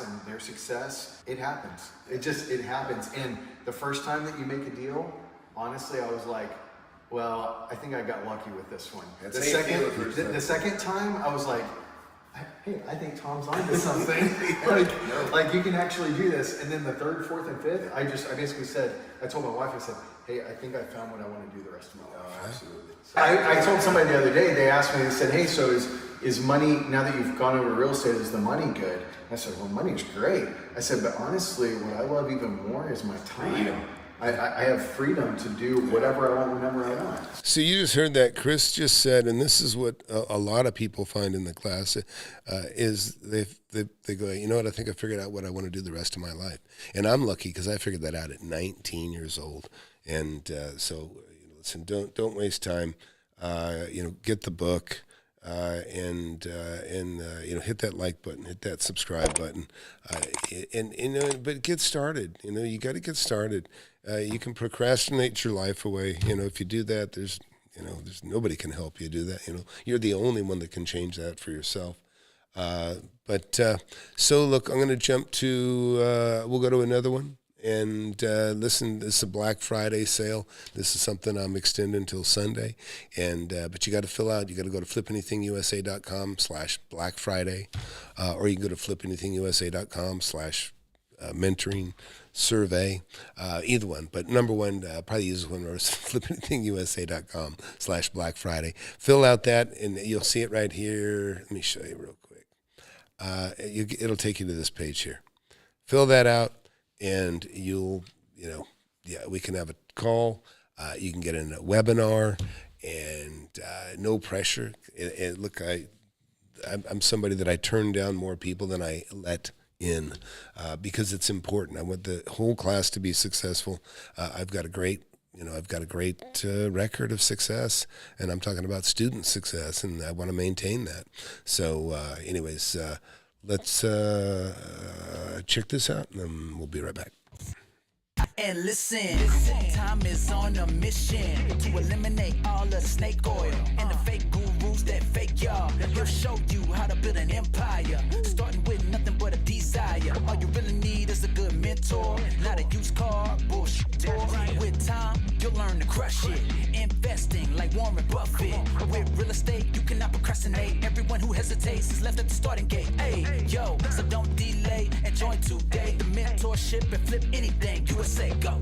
And their success, it happens. It happens. And the first time that you make a deal, honestly, I was like, well, I think I got lucky with this one. The second time, I was like, hey, I think Tom's onto something. like you can actually do this. And then the third, fourth, and fifth, I basically said, I told my wife, I said, hey, I think I found what I want to do the rest of my life. Oh, absolutely. I told somebody the other day, they asked me, they said, hey, so is money, now that you've gone over to real estate, is the money good? I said, well, money's great. I said, but honestly, what I love even more is my time. I have freedom to do whatever I want whenever I want. So you just heard that Chris just said, and this is what a lot of people find in the class, is they go, you know what, I think I figured out what I want to do the rest of my life. And I'm lucky because I figured that out at 19 years old. And so listen, don't waste time. get the book. Hit that like button, hit that subscribe button, but get started. You got to get started. You can procrastinate your life away. If you do that, there's nobody can help you do that. You're the only one that can change that for yourself. So look, I'm going to jump to, we'll go to another one. And listen, this is a Black Friday sale. This is something I'm extending until Sunday. But you got to fill out. You got to go to FlipAnythingUSA.com/Black Friday, or you can go to FlipAnythingUSA.com/mentoring survey. Either one, but number one, probably use one where it's FlipAnythingUSA.com /Black Friday. Fill out that, and you'll see it right here. Let me show you real quick. It'll take you to this page here. Fill that out. And we can have a call. You can get in a webinar, and no pressure. And look, I'm somebody that I turn down more people than I let in because it's important. I want the whole class to be successful. I've got a great record of success, and I'm talking about student success, and I want to maintain that. So, let's check this out, and then we'll be right back. And listen, time is on a mission to eliminate all the snake oil and the fake gurus that fake y'all. He'll show you how to build an empire, starting with nothing but a desire. All you really need is a good mentor, not a used car bullshit. With time, you'll learn to crush it. Investing like Warren Buffett. With real estate, you cannot procrastinate. Everyone who hesitates is left at the starting gate. Hey, yo, so don't delay and join today. The mentorship and flip anything USA. Go.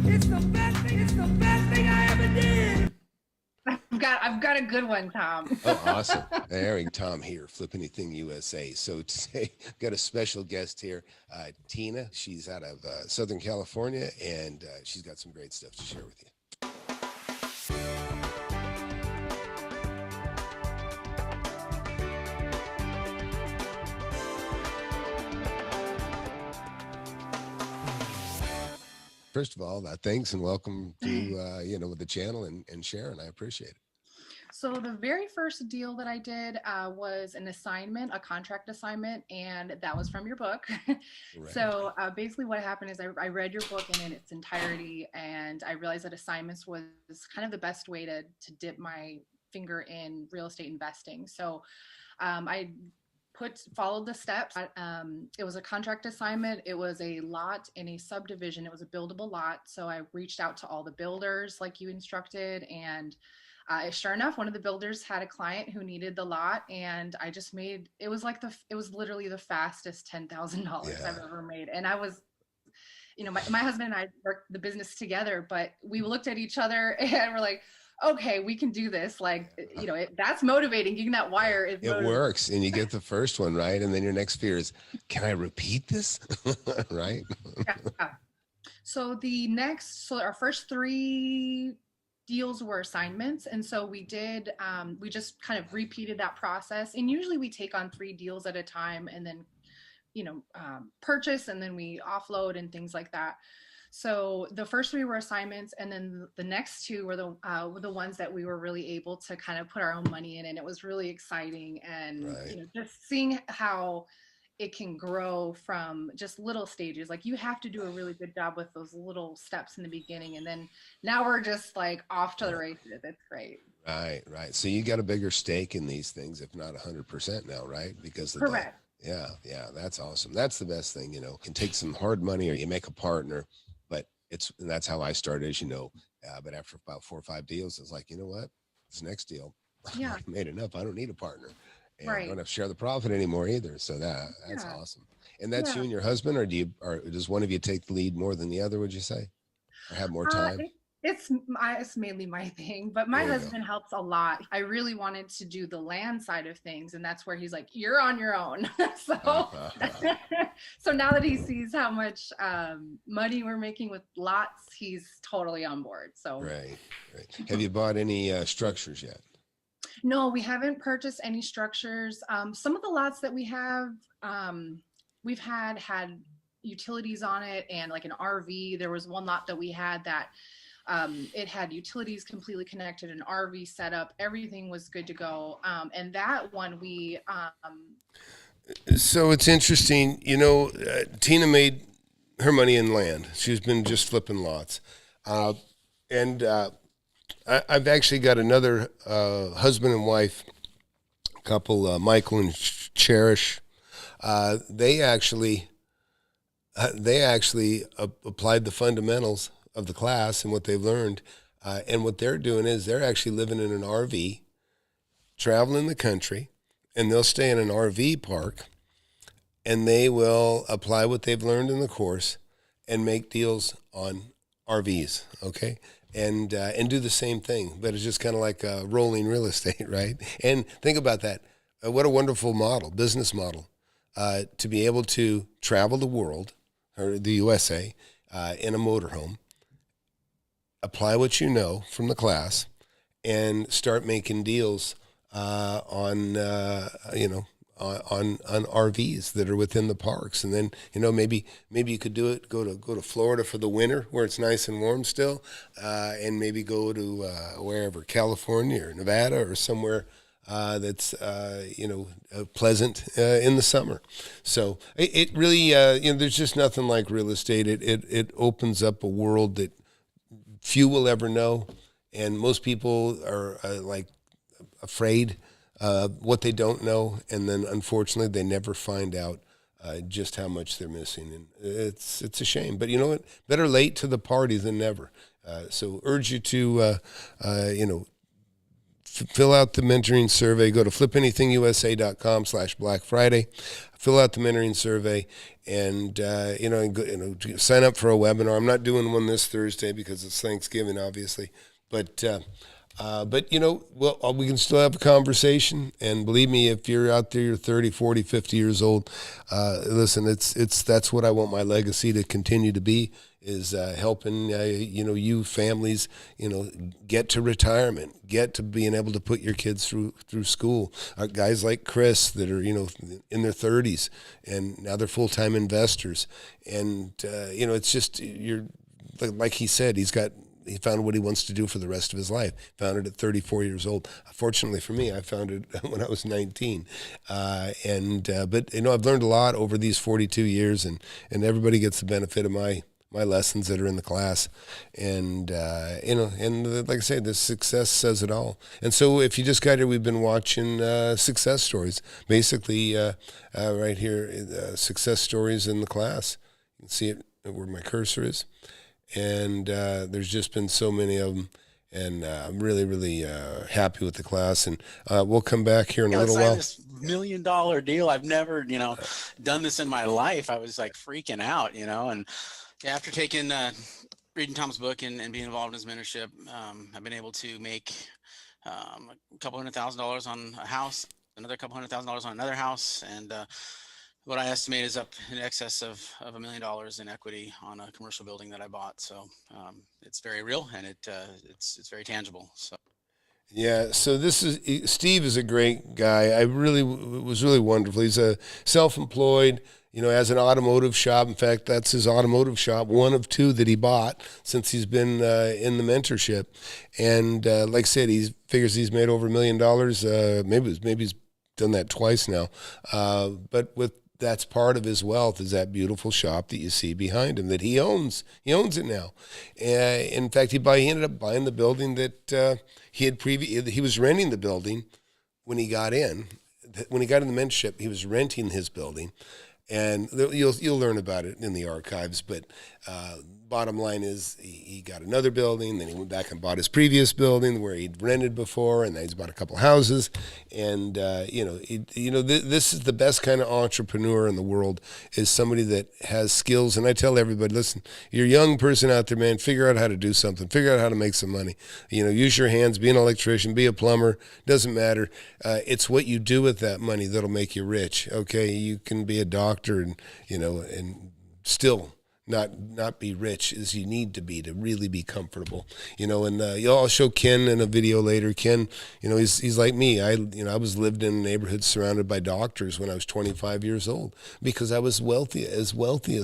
It's the best thing I ever did. I've got a good one, Tom. Oh, awesome. Airing Tom here, Flip Anything USA. So today, got a special guest here, Tina. She's out of Southern California, and she's got some great stuff to share with you. First of all, thanks and welcome to the channel and Sharon. I appreciate it. So the very first deal that I did was an assignment, a contract assignment, and that was from your book. Right. So basically what happened is I read your book in its entirety, and I realized that assignments was kind of the best way to dip my finger in real estate investing. So I followed the steps. It was a contract assignment. It was a lot in a subdivision. It was a buildable lot. So I reached out to all the builders like you instructed, and sure enough, one of the builders had a client who needed the lot, and I just made, it was literally the fastest $10,000 I've ever made. And I was, my husband and I worked the business together, but we looked at each other and we're like, okay, we can do this. Like, that's motivating. Getting that wire is it works, and you get the first one right, and then your next fear is, can I repeat this? Right? Yeah. So our first 3 deals were assignments, and so we just kind of repeated that process. And usually we take on 3 deals at a time, and then purchase, and then we offload and things like that. So the first 3 were assignments, and then the next 2 were the ones that we were really able to kind of put our own money in, and it was really exciting. And just seeing how it can grow from just little stages. Like, you have to do a really good job with those little steps in the beginning, and then now we're just like off to the races. It's great. Right. So you got a bigger stake in these things, if not 100% now, right? Because of correct. Yeah, that's awesome. That's the best thing. You can take some hard money, or you make a partner. And that's how I started, as you know. But after about 4 or 5 deals, it's like, you know what? This next deal, I made enough. I don't need a partner. And I don't have to share the profit anymore either. So that's awesome. And that's you and your husband, or does one of you take the lead more than the other, would you say? Or have more time? It's mainly my thing, but my husband helps a lot. I really wanted to do the land side of things, and that's where he's like, you're on your own. So now that he sees how much money we're making with lots, he's totally on board. So right. Have you bought any structures yet? No, we haven't purchased any structures. Some of the lots that we have, we've had utilities on it, and like an RV. There was one lot that we had that it had utilities completely connected, an RV setup, everything was good to go. And that one So it's interesting, Tina made her money in land. She's been just flipping lots. And I've actually got another husband and wife couple, Michael and Cherish. They actually applied the fundamentals of the class and what they've learned. And what they're doing is they're actually living in an RV, traveling the country, and they'll stay in an RV park, and they will apply what they've learned in the course and make deals on RVs, okay? And do the same thing, but it's just kind of like rolling real estate, right? And think about that. What a wonderful model, business model, to be able to travel the world, or the USA, in a motorhome, apply what you know from the class, and start making deals on RVs that are within the parks. And then, maybe you could do it, go to Florida for the winter where it's nice and warm still, and maybe go to wherever, California or Nevada or somewhere that's pleasant in the summer. So it really there's just nothing like real estate. It opens up a world that few will ever know, and most people are afraid what they don't know, and then unfortunately they never find out just how much they're missing, and it's a shame. But you know what? Better late to the party than never. So urge you to fill out the mentoring survey. Go to FlipAnythingUSA.com/Black Friday. Fill out the mentoring survey, and sign up for a webinar. I'm not doing one this Thursday because it's Thanksgiving, obviously, but we can still have a conversation. And believe me, if you're out there, you're 30, 40, 50 years old, listen, that's what I want my legacy to continue to be, is helping, you families, get to retirement, get to being able to put your kids through school. Guys like Chris that are, in their 30s, and now they're full-time investors. And, it's just, like he said, he found what he wants to do for the rest of his life. Found it at 34 years old. Fortunately for me, I found it when I was 19. But I've learned a lot over these 42 years, and everybody gets the benefit of my lessons that are in the class. And like I say, this success says it all. And so if you just got here, we've been watching success stories, basically right here, success stories in the class. You can see it where my cursor is. And there's just been so many of them, and I'm really, really happy with the class. And we'll come back here in a little while. This $1 million deal. I've never, done this in my life. I was like freaking out, and after reading Tom's book and being involved in his mentorship, I've been able to make a couple $100,000 on a house, another couple $100,000 on another house, and what I estimate is up in excess of $1 million in equity on a commercial building that I bought. So it's very real, and it's very tangible. So. Yeah. So Steve is a great guy. It was really wonderful. He's a self-employed, has an automotive shop. In fact, that's his automotive shop, one of two that he bought since he's been in the mentorship. And like I said, he figures he's made over $1 million. Maybe he's done that twice now. But that's part of his wealth, is that beautiful shop that you see behind him that he owns. He owns it now. In fact, he ended up buying the building that he was renting the building when he got in. When he got in the mentorship, he was renting his building. And you'll learn about it in the archives. But bottom line is, he got another building, then he went back and bought his previous building where he'd rented before, and then he's bought a couple houses. And this is the best kind of entrepreneur in the world, is somebody that has skills. And I tell everybody, listen, you're a young person out there, man, figure out how to do something, figure out how to make some money. Use your hands, be an electrician, be a plumber, doesn't matter. It's what you do with that money that'll make you rich. Okay, you can be a doctor and still not be rich as you need to be to really be comfortable, you know. And I'll show Ken in a video later. Ken, you know, he's like me. I was lived in a neighborhood surrounded by doctors when I was 25 years old because I was wealthy as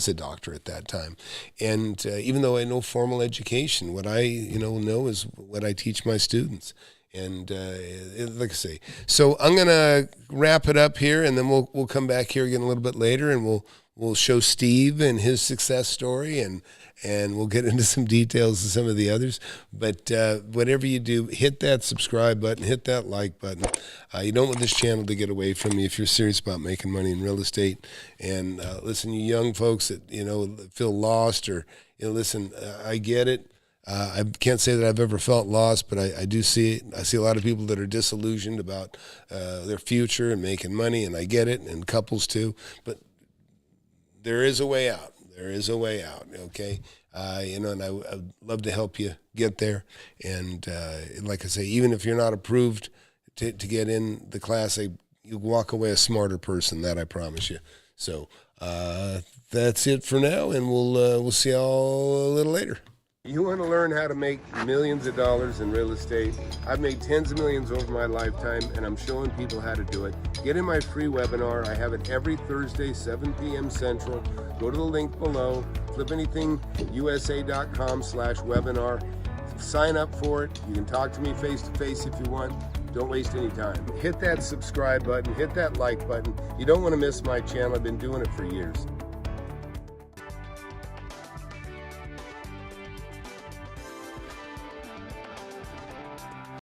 a doctor at that time. And even though I had no formal education, what I know is what I teach my students. And like I say, so I'm gonna wrap it up here, and then we'll come back here again a little bit later, and we'll show Steve and his success story, and we'll get into some details of some of the others. But whatever you do, hit that subscribe button, hit that like button. You don't want this channel to get away from you if you're serious about making money in real estate. And listen, you young folks that feel lost, or listen, I get it. I can't say that I've ever felt lost, but I do see it. I see a lot of people that are disillusioned about their future and making money, and I get it, and couples too. But there is a way out. There is a way out, okay? And I'd love to help you get there. And like I say, even if you're not approved to get in the class, you walk away a smarter person, that I promise you. So that's it for now, and we'll see y'all a little later. You want to learn how to make millions of dollars in real estate? I've made tens of millions over my lifetime, and I'm showing people how to do it. Get in my free webinar. I have it every Thursday, 7 p.m. Central. Go to the link below, FlipAnythingUSA.com/webinar. Sign up for it. You can talk to me face-to-face if you want. Don't waste any time. Hit that subscribe button. Hit that like button. You don't want to miss my channel. I've been doing it for years.